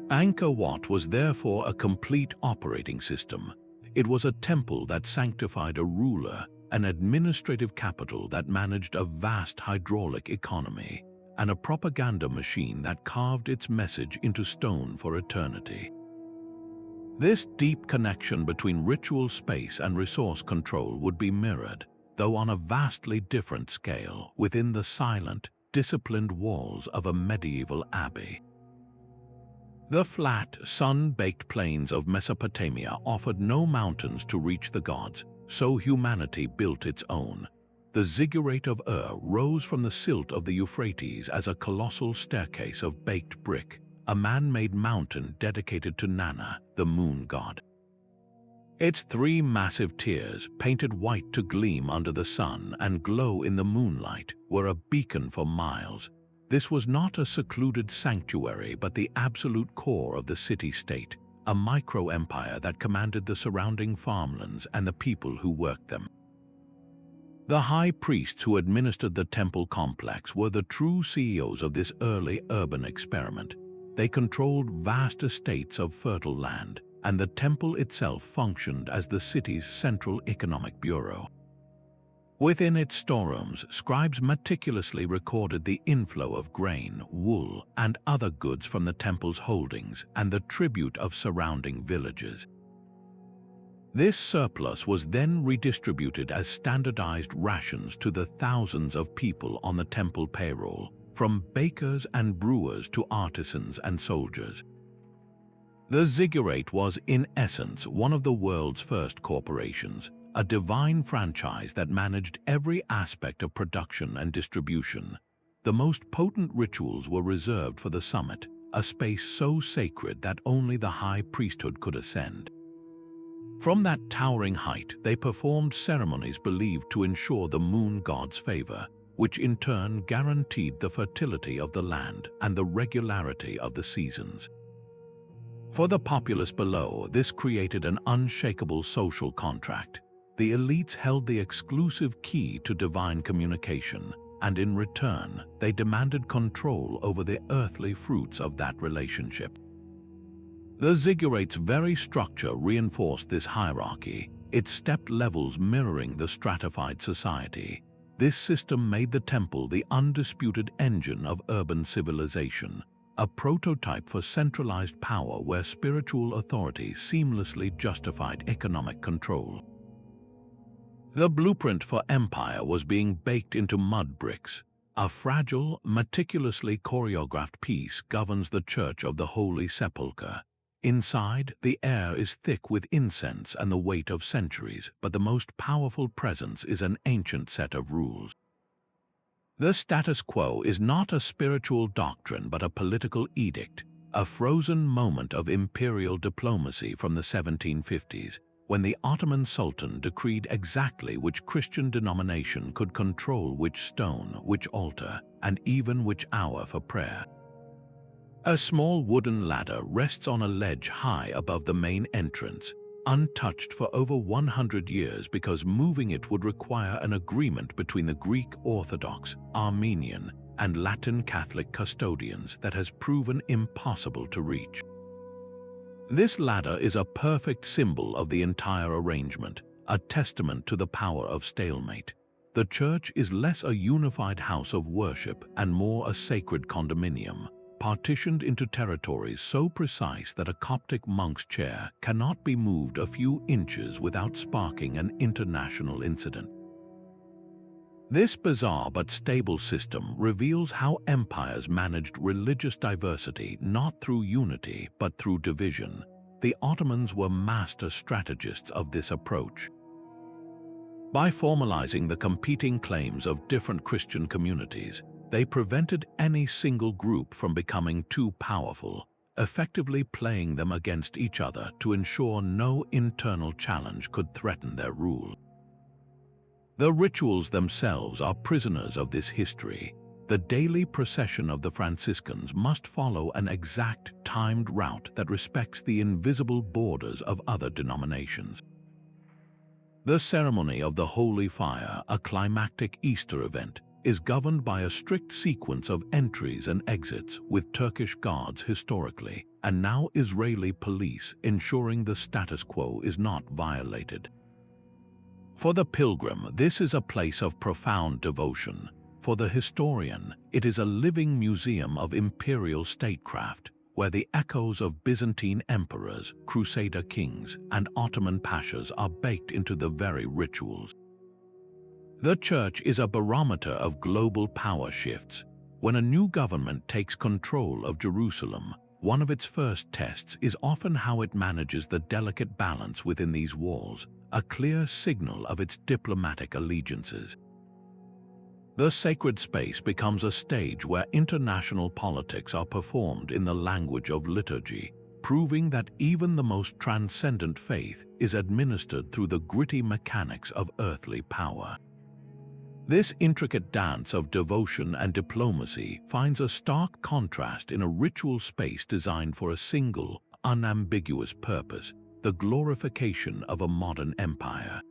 S1: Angkor Wat was therefore a complete operating system. It was a temple that sanctified a ruler, an administrative capital that managed a vast hydraulic economy, and a propaganda machine that carved its message into stone for eternity. This deep connection between ritual space and resource control would be mirrored, though on a vastly different scale, within the silent, disciplined walls of a medieval abbey. The flat, sun-baked plains of Mesopotamia offered no mountains to reach the gods, so humanity built its own. The Ziggurat of rose from the silt of the Euphrates as a colossal staircase of baked brick, a man-made mountain dedicated to Nana, the moon god. Its 3 massive tiers, painted white to gleam under the sun and glow in the moonlight, were a beacon for miles. This was not a secluded sanctuary but the absolute core of the city-state, a micro-empire that commanded the surrounding farmlands and the people who worked them. The high priests who administered the temple complex were the true CEOs of this early urban experiment. They controlled vast estates of fertile land, and the temple itself functioned as the city's central economic bureau. Within its storerooms, scribes meticulously recorded the inflow of grain, wool, and other goods from the temple's holdings and the tribute of surrounding villages. This surplus was then redistributed as standardized rations to the thousands of people on the temple payroll, from bakers and brewers to artisans and soldiers. The Ziggurat was, in essence, one of the world's first corporations, a divine franchise that managed every aspect of production and distribution. The most potent rituals were reserved for the summit, a space so sacred that only the high priesthood could ascend. From that towering height, they performed ceremonies believed to ensure the moon god's favor, which in turn guaranteed the fertility of the land and the regularity of the seasons. For the populace below, this created an unshakable social contract. The elites held the exclusive key to divine communication, and in return, they demanded control over the earthly fruits of that relationship. The Ziggurat's very structure reinforced this hierarchy, its stepped levels mirroring the stratified society. This system made the temple the undisputed engine of urban civilization, a prototype for centralized power where spiritual authority seamlessly justified economic control. The blueprint for empire was being baked into mud bricks. A fragile, meticulously choreographed piece governs the Church of the Holy Sepulchre. Inside, the air is thick with incense and the weight of centuries, but the most powerful presence is an ancient set of rules. The status quo is not a spiritual doctrine but a political edict, a frozen moment of imperial diplomacy from the 1750s, when the Ottoman Sultan decreed exactly which Christian denomination could control which stone, which altar, and even which hour for prayer. A small wooden ladder rests on a ledge high above the main entrance, untouched for over 100 years because moving it would require an agreement between the Greek Orthodox, Armenian, and Latin Catholic custodians that has proven impossible to reach. This ladder is a perfect symbol of the entire arrangement, a testament to the power of stalemate. The church is less a unified house of worship and more a sacred condominium, partitioned into territories so precise that a Coptic monk's chair cannot be moved a few inches without sparking an international incident. This bizarre but stable system reveals how empires managed religious diversity not through unity but through division. The Ottomans were master strategists of this approach. By formalizing the competing claims of different Christian communities, they prevented any single group from becoming too powerful, effectively playing them against each other to ensure no internal challenge could threaten their rule. The rituals themselves are prisoners of this history. The daily procession of the Franciscans must follow an exact, timed route that respects the invisible borders of other denominations. The ceremony of the Holy Fire, a climactic Easter event, is governed by a strict sequence of entries and exits with Turkish guards historically, and now Israeli police ensuring the status quo is not violated. For the pilgrim, this is a place of profound devotion. For the historian, it is a living museum of imperial statecraft, where the echoes of Byzantine emperors, Crusader kings, and Ottoman pashas are baked into the very rituals. The church is a barometer of global power shifts. When a new government takes control of Jerusalem, one of its first tests is often how it manages the delicate balance within these walls, a clear signal of its diplomatic allegiances. The sacred space becomes a stage where international politics are performed in the language of liturgy, proving that even the most transcendent faith is administered through the gritty mechanics of earthly power. This intricate dance of devotion and diplomacy finds a stark contrast in a ritual space designed for a single, unambiguous purpose: the glorification of a modern empire.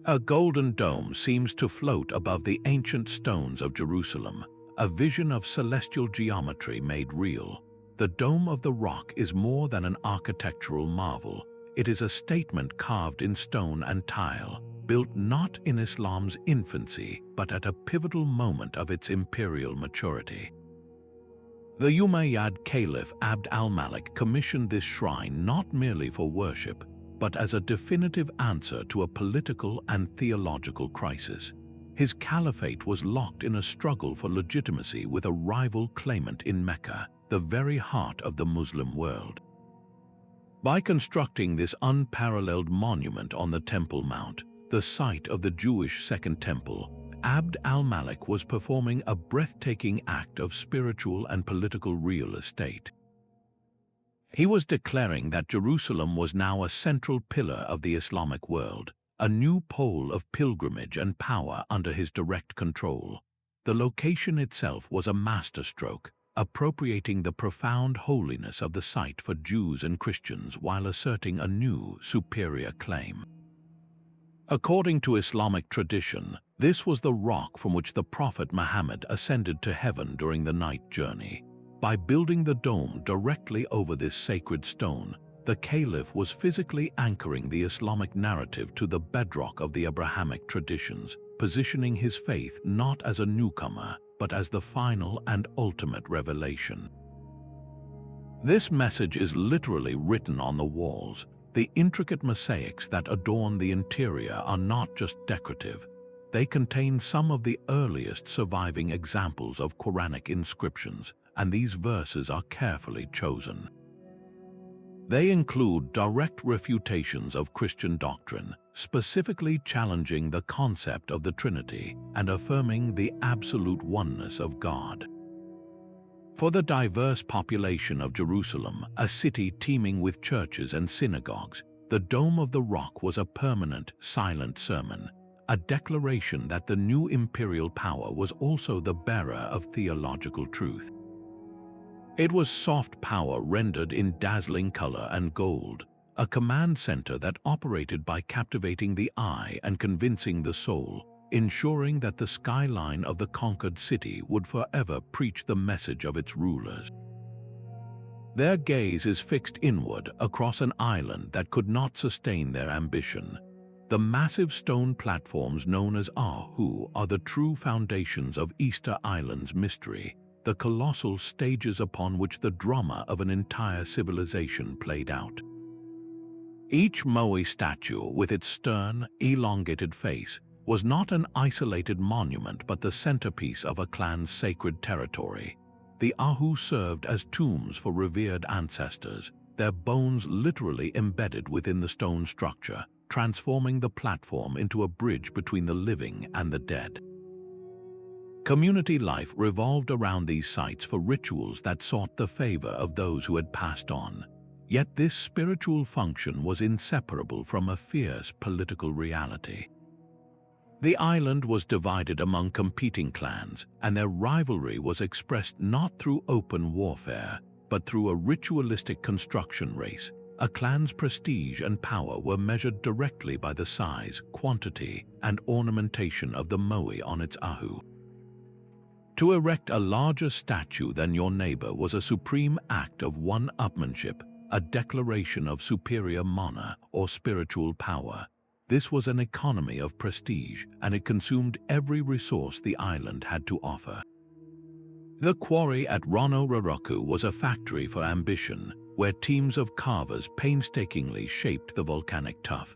S1: A golden dome seems to float above the ancient stones of Jerusalem, a vision of celestial geometry made real. The Dome of the Rock is more than an architectural marvel. It is a statement carved in stone and tile, built not in Islam's infancy, but at a pivotal moment of its imperial maturity. The Umayyad Caliph Abd al-Malik commissioned this shrine not merely for worship, but as a definitive answer to a political and theological crisis. His caliphate was locked in a struggle for legitimacy with a rival claimant in Mecca, the very heart of the Muslim world. By constructing this unparalleled monument on the Temple Mount, the site of the Jewish Second Temple, Abd al-Malik was performing a breathtaking act of spiritual and political real estate. He was declaring that Jerusalem was now a central pillar of the Islamic world, a new pole of pilgrimage and power under his direct control. The location itself was a masterstroke, appropriating the profound holiness of the site for Jews and Christians while asserting a new, superior claim. According to Islamic tradition, this was the rock from which the Prophet Muhammad ascended to heaven during the night journey. By building the dome directly over this sacred stone, the Caliph was physically anchoring the Islamic narrative to the bedrock of the Abrahamic traditions, positioning his faith not as a newcomer, but as the final and ultimate revelation. This message is literally written on the walls. The intricate mosaics that adorn the interior are not just decorative. They contain some of the earliest surviving examples of Quranic inscriptions, and these verses are carefully chosen. They include direct refutations of Christian doctrine, specifically challenging the concept of the Trinity and affirming the absolute oneness of God. For the diverse population of Jerusalem, a city teeming with churches and synagogues, the Dome of the Rock was a permanent, silent sermon, a declaration that the new imperial power was also the bearer of theological truth. It was soft power rendered in dazzling color and gold, a command center that operated by captivating the eye and convincing the soul, ensuring that the skyline of the conquered city would forever preach the message of its rulers. Their gaze is fixed inward across an island that could not sustain their ambition. The massive stone platforms known as Ahu are the true foundations of Easter Island's mystery, the colossal stages upon which the drama of an entire civilization played out. Each Moai statue, with its stern, elongated face, was not an isolated monument but the centerpiece of a clan's sacred territory. The Ahu served as tombs for revered ancestors, their bones literally embedded within the stone structure, transforming the platform into a bridge between the living and the dead. Community life revolved around these sites for rituals that sought the favor of those who had passed on. Yet this spiritual function was inseparable from a fierce political reality. The island was divided among competing clans, and their rivalry was expressed not through open warfare, but through a ritualistic construction race. A clan's prestige and power were measured directly by the size, quantity, and ornamentation of the moai on its ahu. To erect a larger statue than your neighbor was a supreme act of one-upmanship, a declaration of superior mana or spiritual power. This was an economy of prestige, and it consumed every resource the island had to offer. The quarry at Rono Roroku was a factory for ambition, where teams of carvers painstakingly shaped the volcanic tuff.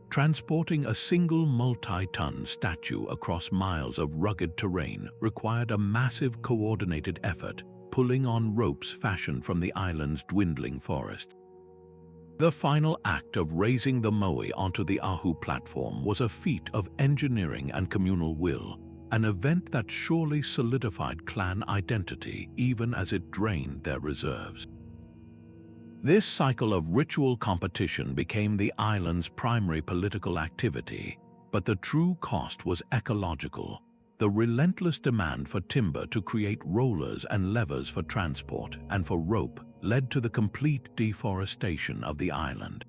S1: Transporting a single multi-ton statue across miles of rugged terrain required a massive coordinated effort, pulling on ropes fashioned from the island's dwindling forest. The final act of raising the moai onto the Ahu platform was a feat of engineering and communal will, an event that surely solidified clan identity even as it drained their reserves. This cycle of ritual competition became the island's primary political activity, but the true cost was ecological. The relentless demand for timber to create rollers and levers for transport and for rope led to the complete deforestation of the island.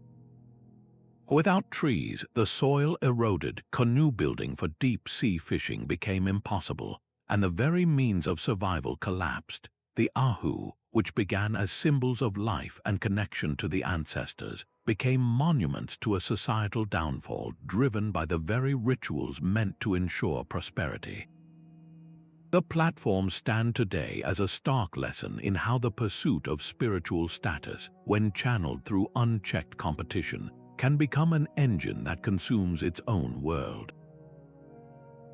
S1: Without trees, the soil eroded, canoe building for deep-sea fishing became impossible, and the very means of survival collapsed. The Ahu, which began as symbols of life and connection to the ancestors, became monuments to a societal downfall driven by the very rituals meant to ensure prosperity. The platforms stand today as a stark lesson in how the pursuit of spiritual status, when channeled through unchecked competition, can become an engine that consumes its own world.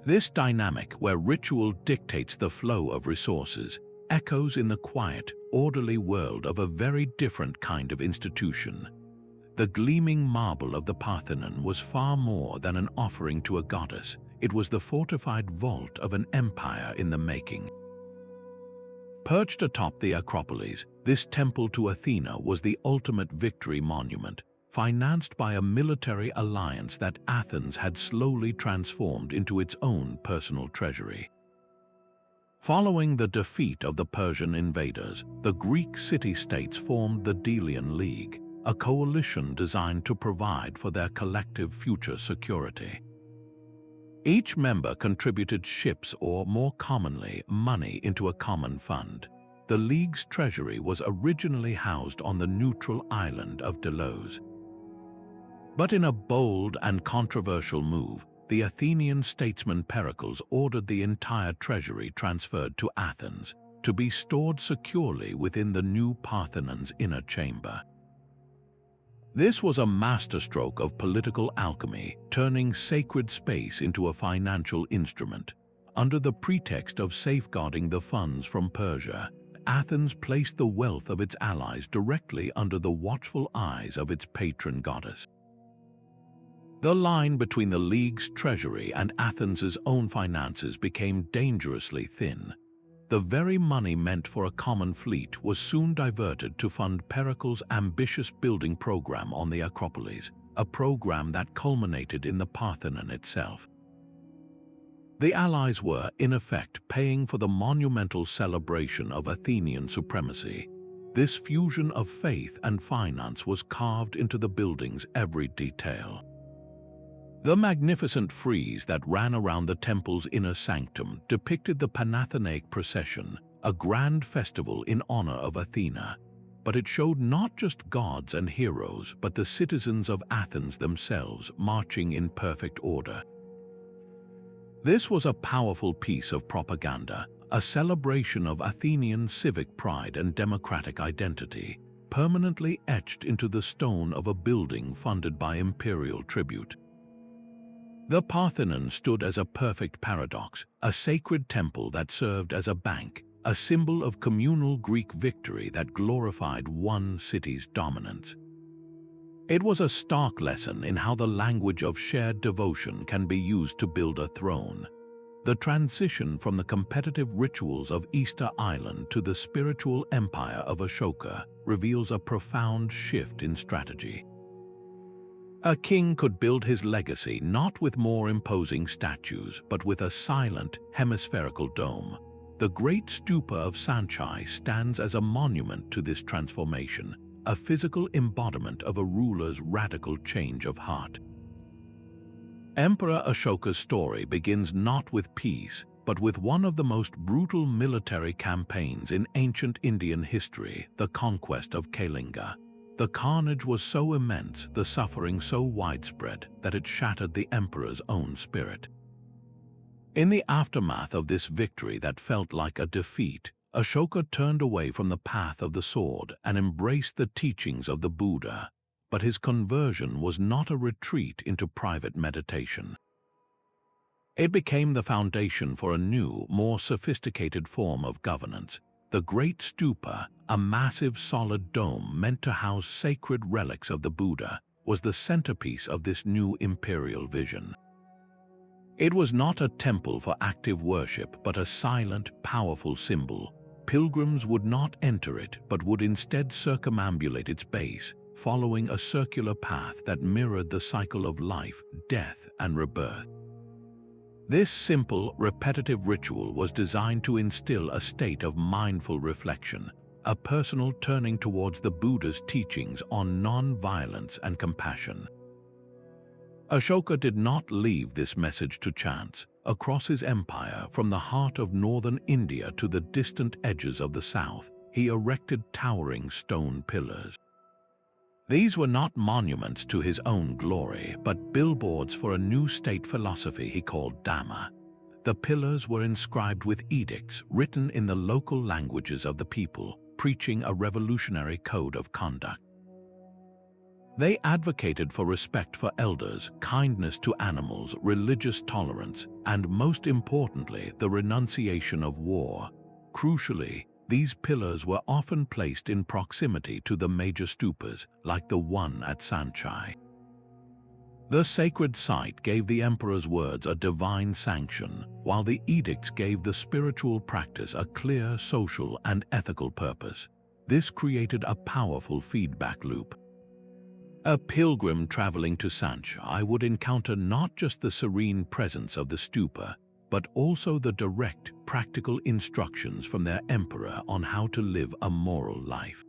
S1: This dynamic, where ritual dictates the flow of resources, echoes in the quiet, orderly world of a very different kind of institution. The gleaming marble of the Parthenon was far more than an offering to a goddess. It was the fortified vault of an empire in the making. Perched atop the Acropolis, this temple to Athena was the ultimate victory monument, financed by a military alliance that Athens had slowly transformed into its own personal treasury. Following the defeat of the Persian invaders, the Greek city-states formed the Delian League, a coalition designed to provide for their collective future security. Each member contributed ships or, more commonly, money into a common fund. The League's treasury was originally housed on the neutral island of Delos. But in a bold and controversial move, the Athenian statesman Pericles ordered the entire treasury transferred to Athens, to be stored securely within the new Parthenon's inner chamber. This was a masterstroke of political alchemy, turning sacred space into a financial instrument. Under the pretext of safeguarding the funds from Persia, Athens placed the wealth of its allies directly under the watchful eyes of its patron goddess. The line between the League's treasury and Athens's own finances became dangerously thin. The very money meant for a common fleet was soon diverted to fund Pericles' ambitious building program on the Acropolis, a program that culminated in the Parthenon itself. The allies were, in effect, paying for the monumental celebration of Athenian supremacy. This fusion of faith and finance was carved into the building's every detail. The magnificent frieze that ran around the temple's inner sanctum depicted the Panathenaic procession, a grand festival in honor of Athena. But it showed not just gods and heroes, but the citizens of Athens themselves marching in perfect order. This was a powerful piece of propaganda, a celebration of Athenian civic pride and democratic identity, permanently etched into the stone of a building funded by imperial tribute. The Parthenon stood as a perfect paradox, a sacred temple that served as a bank, a symbol of communal Greek victory that glorified one city's dominance. It was a stark lesson in how the language of shared devotion can be used to build a throne. The transition from the competitive rituals of Easter Island to the spiritual empire of Ashoka reveals a profound shift in strategy. A king could build his legacy not with more imposing statues, but with a silent, hemispherical dome. The Great Stupa of Sanchai stands as a monument to this transformation, a physical embodiment of a ruler's radical change of heart. Emperor Ashoka's story begins not with peace, but with one of the most brutal military campaigns in ancient Indian history, the conquest of Kalinga. The carnage was so immense, the suffering so widespread, that it shattered the emperor's own spirit. In the aftermath of this victory that felt like a defeat, Ashoka turned away from the path of the sword and embraced the teachings of the Buddha, but his conversion was not a retreat into private meditation. It became the foundation for a new, more sophisticated form of governance. The Great Stupa, a massive solid dome meant to house sacred relics of the Buddha, was the centerpiece of this new imperial vision. It was not a temple for active worship, but a silent, powerful symbol. Pilgrims would not enter it, but would instead circumambulate its base, following a circular path that mirrored the cycle of life, death, and rebirth. This simple, repetitive ritual was designed to instill a state of mindful reflection, a personal turning towards the Buddha's teachings on non-violence and compassion. Ashoka did not leave this message to chance. Across his empire, from the heart of northern India to the distant edges of the south, he erected towering stone pillars. These were not monuments to his own glory, but billboards for a new state philosophy he called Dhamma. The pillars were inscribed with edicts written in the local languages of the people, preaching a revolutionary code of conduct. They advocated for respect for elders, kindness to animals, religious tolerance, and most importantly, the renunciation of war. Crucially, these pillars were often placed in proximity to the major stupas, like the one at Sanchai. The sacred site gave the emperor's words a divine sanction, while the edicts gave the spiritual practice a clear social and ethical purpose. This created a powerful feedback loop. A pilgrim traveling to Sanchai would encounter not just the serene presence of the stupa, but also the direct, practical instructions from their emperor on how to live a moral life.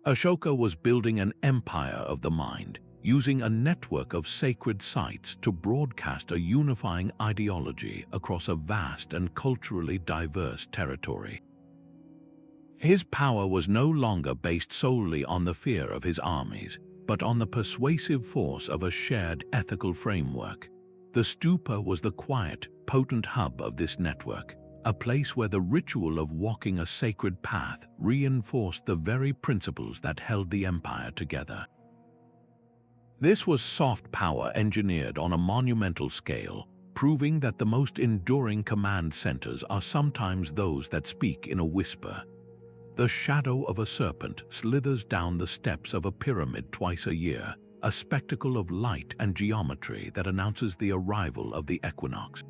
S1: Ashoka was building an empire of the mind, using a network of sacred sites to broadcast a unifying ideology across a vast and culturally diverse territory. His power was no longer based solely on the fear of his armies, but on the persuasive force of a shared ethical framework. The stupa was the quiet, potent hub of this network, a place where the ritual of walking a sacred path reinforced the very principles that held the empire together. This was soft power engineered on a monumental scale, proving that the most enduring command centers are sometimes those that speak in a whisper. The shadow of a serpent slithers down the steps of a pyramid twice a year, a spectacle of light and geometry that announces the arrival of the equinox.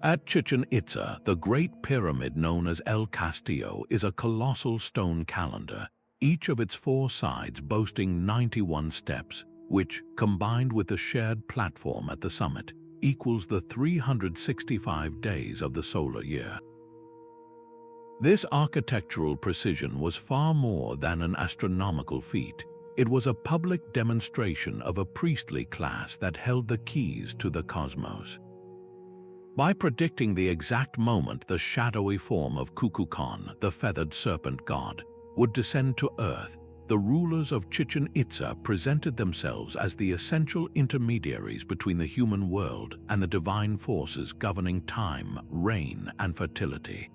S1: At Chichen Itza, the Great Pyramid known as El Castillo is a colossal stone calendar, each of its 4 sides boasting 91 steps, which, combined with the shared platform at the summit, equals the 365 days of the solar year. This architectural precision was far more than an astronomical feat. It was a public demonstration of a priestly class that held the keys to the cosmos. By predicting the exact moment the shadowy form of Kukulkan, the feathered serpent god, would descend to Earth, the rulers of Chichen Itza presented themselves as the essential intermediaries between the human world and the divine forces governing time, rain, and fertility.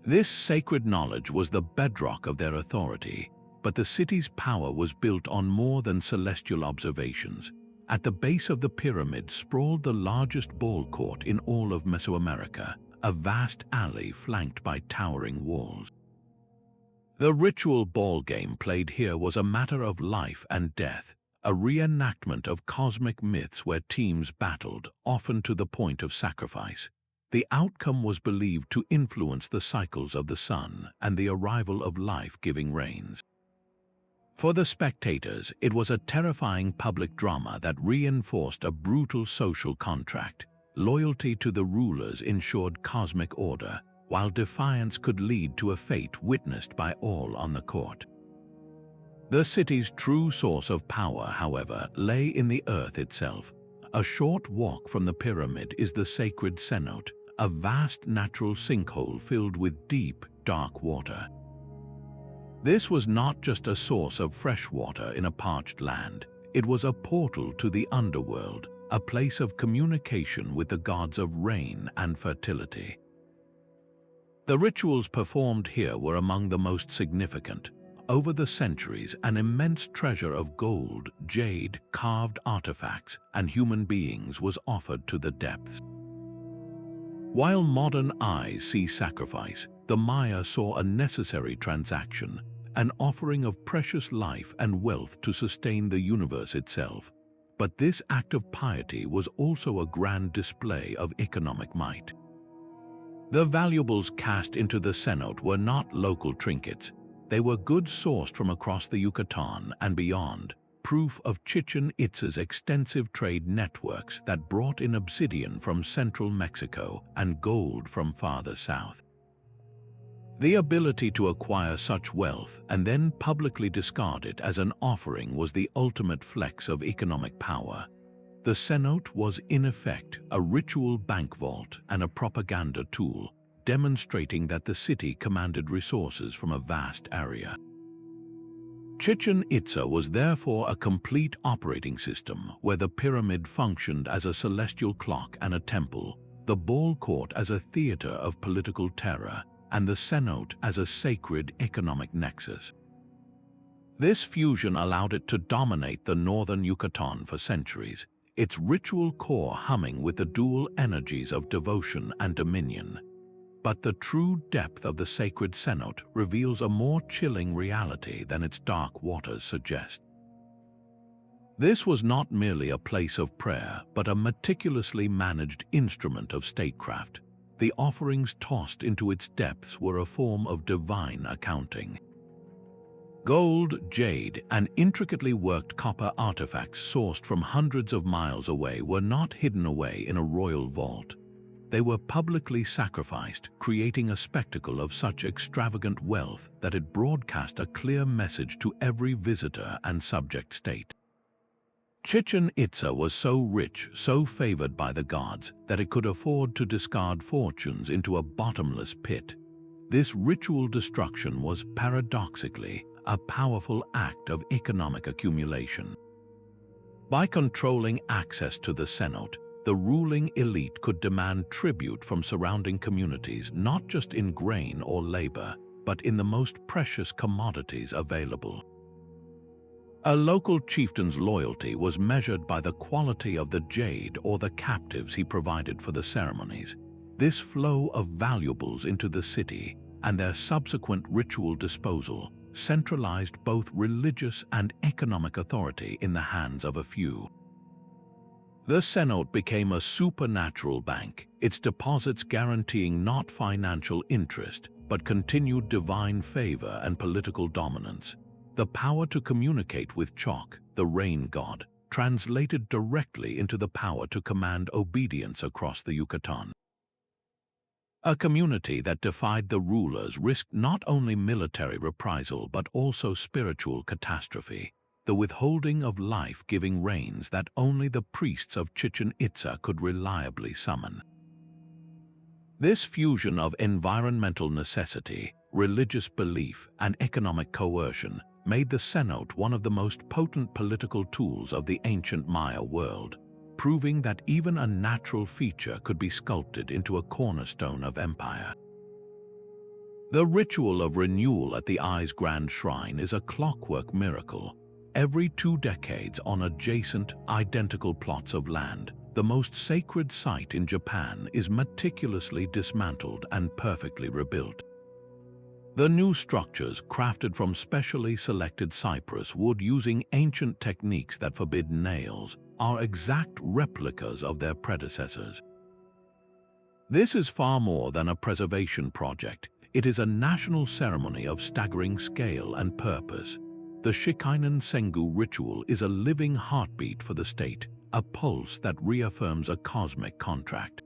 S1: This sacred knowledge was the bedrock of their authority, but the city's power was built on more than celestial observations. At the base of the pyramid sprawled the largest ball court in all of Mesoamerica, a vast alley flanked by towering walls. The ritual ball game played here was a matter of life and death, a reenactment of cosmic myths where teams battled, often to the point of sacrifice. The outcome was believed to influence the cycles of the sun and the arrival of life-giving rains. For the spectators, it was a terrifying public drama that reinforced a brutal social contract. Loyalty to the rulers ensured cosmic order, while defiance could lead to a fate witnessed by all on the court. The city's true source of power, however, lay in the earth itself. A short walk from the pyramid is the sacred cenote, a vast natural sinkhole filled with deep, dark water. This was not just a source of fresh water in a parched land. It was a portal to the underworld, a place of communication with the gods of rain and fertility. The rituals performed here were among the most significant. Over the centuries, an immense treasure of gold, jade, carved artifacts, and human beings was offered to the depths. While modern eyes see sacrifice, the Maya saw a necessary transaction, an offering of precious life and wealth to sustain the universe itself. But this act of piety was also a grand display of economic might. The valuables cast into the cenote were not local trinkets. They were goods sourced from across the Yucatan and beyond, proof of Chichen Itza's extensive trade networks that brought in obsidian from central Mexico and gold from farther south. The ability to acquire such wealth and then publicly discard it as an offering was the ultimate flex of economic power. The cenote was, in effect, a ritual bank vault and a propaganda tool, demonstrating that the city commanded resources from a vast area. Chichen Itza was therefore a complete operating system where the pyramid functioned as a celestial clock and a temple, the ball court as a theater of political terror, and the cenote as a sacred economic nexus. This fusion allowed it to dominate the northern Yucatan for centuries, its ritual core humming with the dual energies of devotion and dominion. But the true depth of the sacred cenote reveals a more chilling reality than its dark waters suggest. This was not merely a place of prayer, but a meticulously managed instrument of statecraft. The offerings tossed into its depths were a form of divine accounting. Gold, jade, and intricately worked copper artifacts sourced from hundreds of miles away were not hidden away in a royal vault. They were publicly sacrificed, creating a spectacle of such extravagant wealth that it broadcast a clear message to every visitor and subject state. Chichen Itza was so rich, so favored by the gods, that it could afford to discard fortunes into a bottomless pit. This ritual destruction was, paradoxically, a powerful act of economic accumulation. By controlling access to the cenote, the ruling elite could demand tribute from surrounding communities not just in grain or labor, but in the most precious commodities available. A local chieftain's loyalty was measured by the quality of the jade or the captives he provided for the ceremonies. This flow of valuables into the city and their subsequent ritual disposal centralized both religious and economic authority in the hands of a few. The cenote became a supernatural bank, its deposits guaranteeing not financial interest, but continued divine favor and political dominance. The power to communicate with Chok, the rain god, translated directly into the power to command obedience across the Yucatan. A community that defied the rulers risked not only military reprisal but also spiritual catastrophe, the withholding of life-giving rains that only the priests of Chichen Itza could reliably summon. This fusion of environmental necessity, religious belief, and economic coercion made the cenote one of the most potent political tools of the ancient Maya world, proving that even a natural feature could be sculpted into a cornerstone of empire. The ritual of renewal at the Eye's Grand Shrine is a clockwork miracle. Every 2 decades on adjacent, identical plots of land, the most sacred site in Japan is meticulously dismantled and perfectly rebuilt. The new structures, crafted from specially selected cypress wood using ancient techniques that forbid nails, are exact replicas of their predecessors. This is far more than a preservation project. It is a national ceremony of staggering scale and purpose. The Shikinen Sengu ritual is a living heartbeat for the state, a pulse that reaffirms a cosmic contract.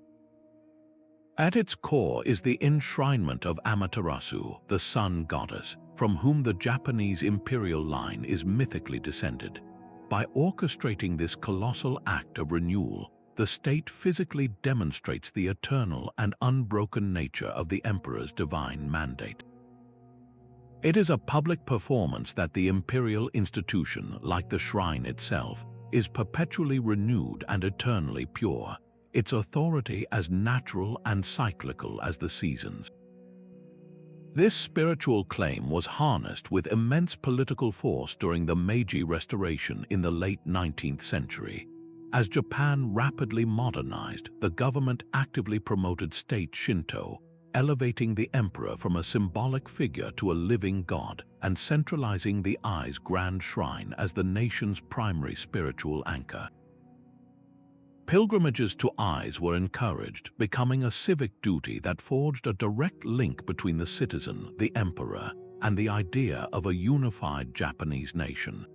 S1: At its core is the enshrinement of Amaterasu, the sun goddess, from whom the Japanese imperial line is mythically descended. By orchestrating this colossal act of renewal, the state physically demonstrates the eternal and unbroken nature of the emperor's divine mandate. It is a public performance that the imperial institution, like the shrine itself, is perpetually renewed and eternally pure, its authority as natural and cyclical as the seasons. This spiritual claim was harnessed with immense political force during the Meiji Restoration in the late 19th century. As Japan rapidly modernized, the government actively promoted state Shinto, elevating the emperor from a symbolic figure to a living god and centralizing the Eye's Grand Shrine as the nation's primary spiritual anchor. Pilgrimages to Eyes were encouraged, becoming a civic duty that forged a direct link between the citizen, the emperor, and the idea of a unified Japanese nation.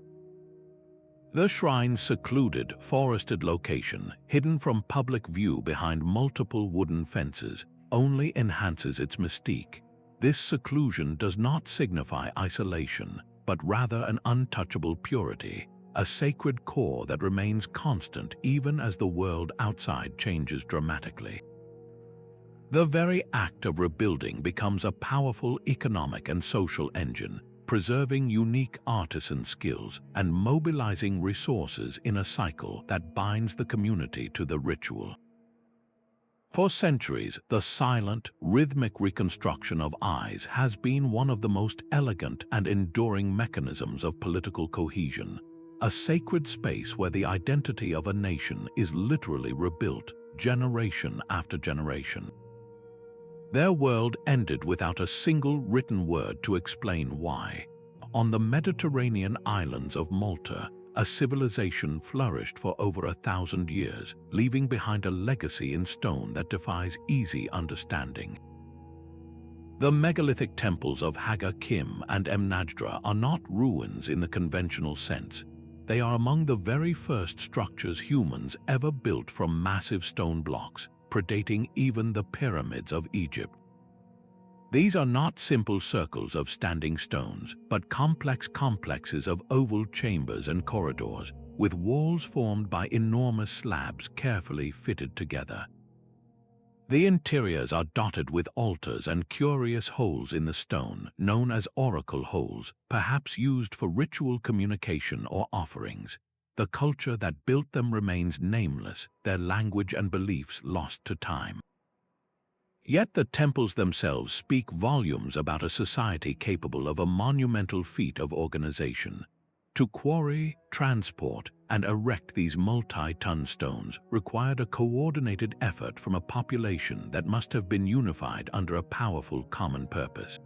S1: The shrine's secluded, forested location, hidden from public view behind multiple wooden fences, only enhances its mystique. This seclusion does not signify isolation, but rather an untouchable purity, a sacred core that remains constant even as the world outside changes dramatically. The very act of rebuilding becomes a powerful economic and social engine, preserving unique artisan skills and mobilizing resources in a cycle that binds the community to the ritual. For centuries, the silent, rhythmic reconstruction of Eyes has been one of the most elegant and enduring mechanisms of political cohesion, a sacred space where the identity of a nation is literally rebuilt generation after generation. Their world ended without a single written word to explain why. On the Mediterranean islands of Malta, a civilization flourished for over 1,000 years, leaving behind a legacy in stone that defies easy understanding. The megalithic temples of Hagia Kim and Mnajdra are not ruins in the conventional sense. They are among the very first structures humans ever built from massive stone blocks, predating even the pyramids of Egypt. These are not simple circles of standing stones, but complex complexes of oval chambers and corridors, with walls formed by enormous slabs carefully fitted together. The interiors are dotted with altars and curious holes in the stone, known as oracle holes, perhaps used for ritual communication or offerings. The culture that built them remains nameless, their language and beliefs lost to time. Yet the temples themselves speak volumes about a society capable of a monumental feat of organization. To quarry, transport, and erect these multi-ton stones required a coordinated effort from a population that must have been unified under a powerful common purpose.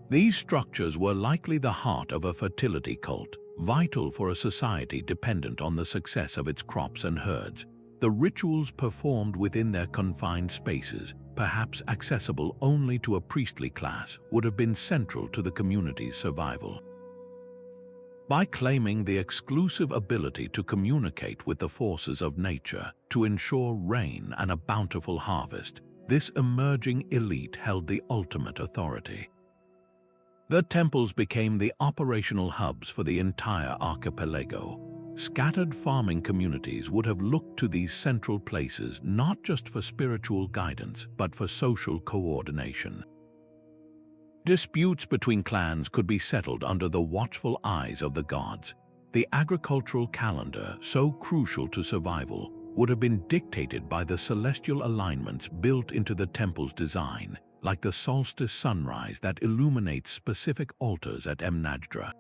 S1: These structures were likely the heart of a fertility cult, vital for a society dependent on the success of its crops and herds. The rituals performed within their confined spaces, perhaps accessible only to a priestly class, would have been central to the community's survival. By claiming the exclusive ability to communicate with the forces of nature to ensure rain and a bountiful harvest, this emerging elite held the ultimate authority. The temples became the operational hubs for the entire archipelago. Scattered farming communities would have looked to these central places not just for spiritual guidance, but for social coordination. Disputes between clans could be settled under the watchful eyes of the gods. The agricultural calendar, so crucial to survival, would have been dictated by the celestial alignments built into the temple's design, like the solstice sunrise that illuminates specific altars at Mnajdra.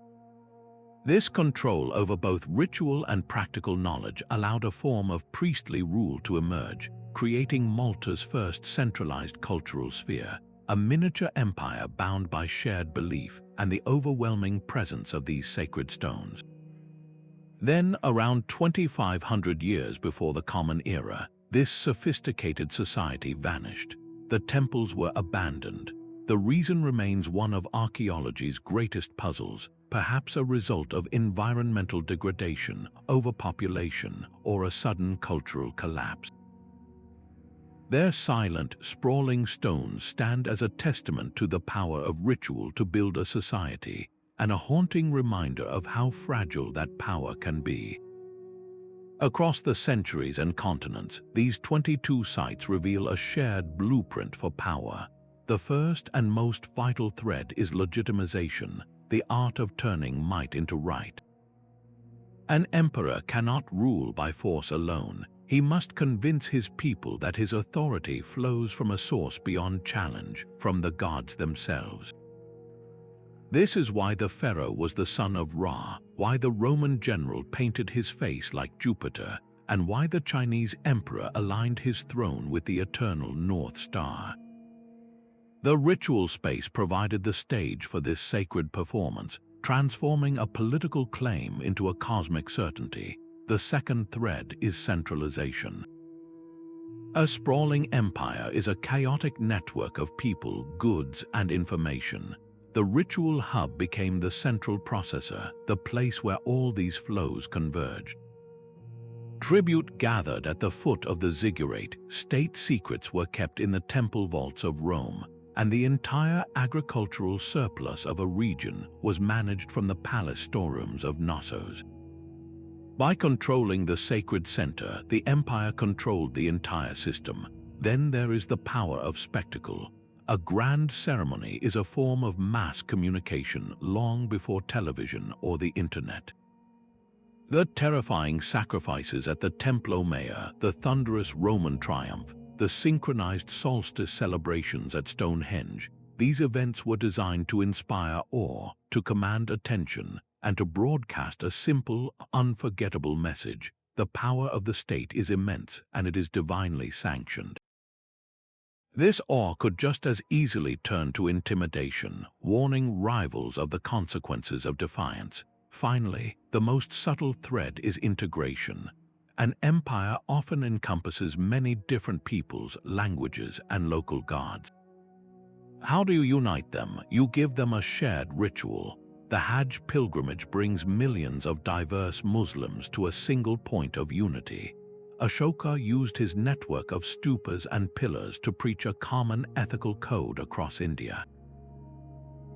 S1: This control over both ritual and practical knowledge allowed a form of priestly rule to emerge, creating Malta's first centralized cultural sphere, a miniature empire bound by shared belief and the overwhelming presence of these sacred stones. Then, around 2,500 years before the Common Era, this sophisticated society vanished. The temples were abandoned. The reason remains one of archaeology's greatest puzzles, perhaps a result of environmental degradation, overpopulation, or a sudden cultural collapse. Their silent, sprawling stones stand as a testament to the power of ritual to build a society, and a haunting reminder of how fragile that power can be. Across the centuries and continents, these 22 sites reveal a shared blueprint for power. The first and most vital thread is legitimization, the art of turning might into right. An emperor cannot rule by force alone. He must convince his people that his authority flows from a source beyond challenge, from the gods themselves. This is why the pharaoh was the son of Ra, why the Roman general painted his face like Jupiter, and why the Chinese emperor aligned his throne with the eternal North Star. The ritual space provided the stage for this sacred performance, transforming a political claim into a cosmic certainty. The second thread is centralization. A sprawling empire is a chaotic network of people, goods, and information. The ritual hub became the central processor, the place where all these flows converged. Tribute gathered at the foot of the Ziggurat, state secrets were kept in the temple vaults of Rome, and the entire agricultural surplus of a region was managed from the palace storerooms of Knossos. By controlling the sacred center, the empire controlled the entire system. Then there is the power of spectacle. A grand ceremony is a form of mass communication long before television or the internet. The terrifying sacrifices at the Templo Mea, the thunderous Roman triumph, the synchronized solstice celebrations at Stonehenge, these events were designed to inspire awe, to command attention, and to broadcast a simple, unforgettable message. The power of the state is immense, and it is divinely sanctioned. This awe could just as easily turn to intimidation, warning rivals of the consequences of defiance. Finally, the most subtle thread is integration. An empire often encompasses many different peoples, languages, and local gods. How do you unite them? You give them a shared ritual. The Hajj pilgrimage brings millions of diverse Muslims to a single point of unity. Ashoka used his network of stupas and pillars to preach a common ethical code across India.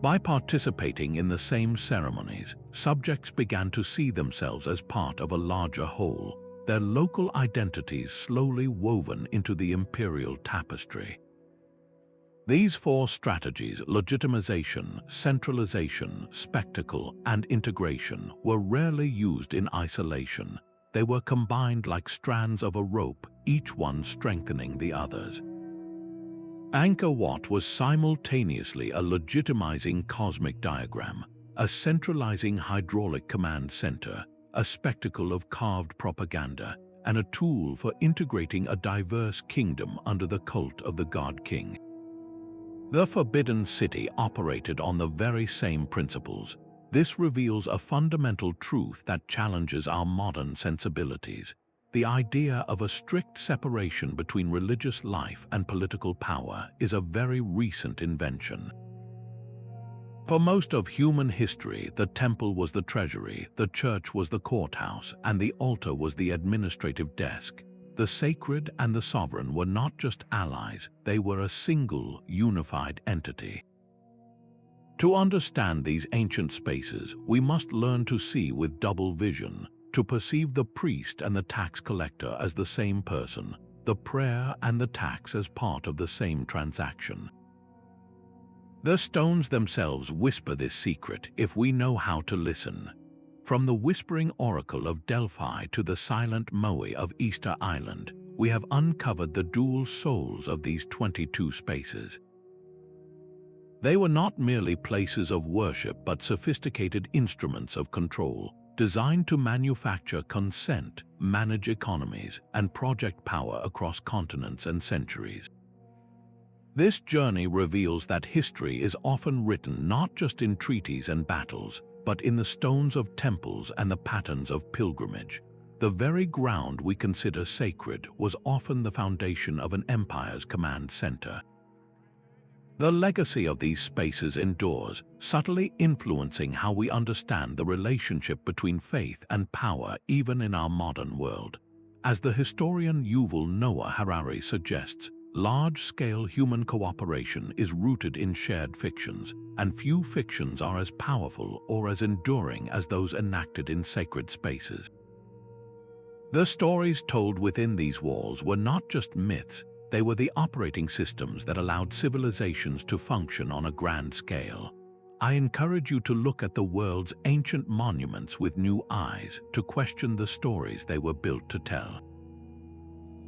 S1: By participating in the same ceremonies, subjects began to see themselves as part of a larger whole, their local identities slowly woven into the imperial tapestry. These four strategies, legitimization, centralization, spectacle, and integration, were rarely used in isolation. They were combined like strands of a rope, each one strengthening the others. Angkor Wat was simultaneously a legitimizing cosmic diagram, a centralizing hydraulic command center, a spectacle of carved propaganda, and a tool for integrating a diverse kingdom under the cult of the God King. The Forbidden City operated on the very same principles. This reveals a fundamental truth that challenges our modern sensibilities. The idea of a strict separation between religious life and political power is a very recent invention. For most of human history, the temple was the treasury, the church was the courthouse, and the altar was the administrative desk. The sacred and the sovereign were not just allies, they were a single, unified entity. To understand these ancient spaces, we must learn to see with double vision, to perceive the priest and the tax collector as the same person, the prayer and the tax as part of the same transaction. The stones themselves whisper this secret if we know how to listen. From the whispering Oracle of Delphi to the silent Moai of Easter Island, we have uncovered the dual souls of these 22 spaces. They were not merely places of worship but sophisticated instruments of control, designed to manufacture consent, manage economies, and project power across continents and centuries. This journey reveals that history is often written not just in treaties and battles, but in the stones of temples and the patterns of pilgrimage. The very ground we consider sacred was often the foundation of an empire's command center. The legacy of these spaces endures, subtly influencing how we understand the relationship between faith and power even in our modern world. As the historian Yuval Noah Harari suggests, large-scale human cooperation is rooted in shared fictions, and few fictions are as powerful or as enduring as those enacted in sacred spaces. The stories told within these walls were not just myths, they were the operating systems that allowed civilizations to function on a grand scale. I encourage you to look at the world's ancient monuments with new eyes, to question the stories they were built to tell.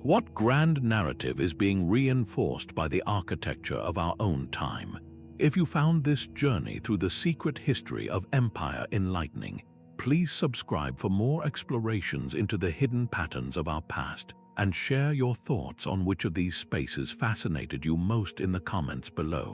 S1: What grand narrative is being reinforced by the architecture of our own time? If you found this journey through the secret history of empire enlightening, please subscribe for more explorations into the hidden patterns of our past, and share your thoughts on which of these spaces fascinated you most in the comments below.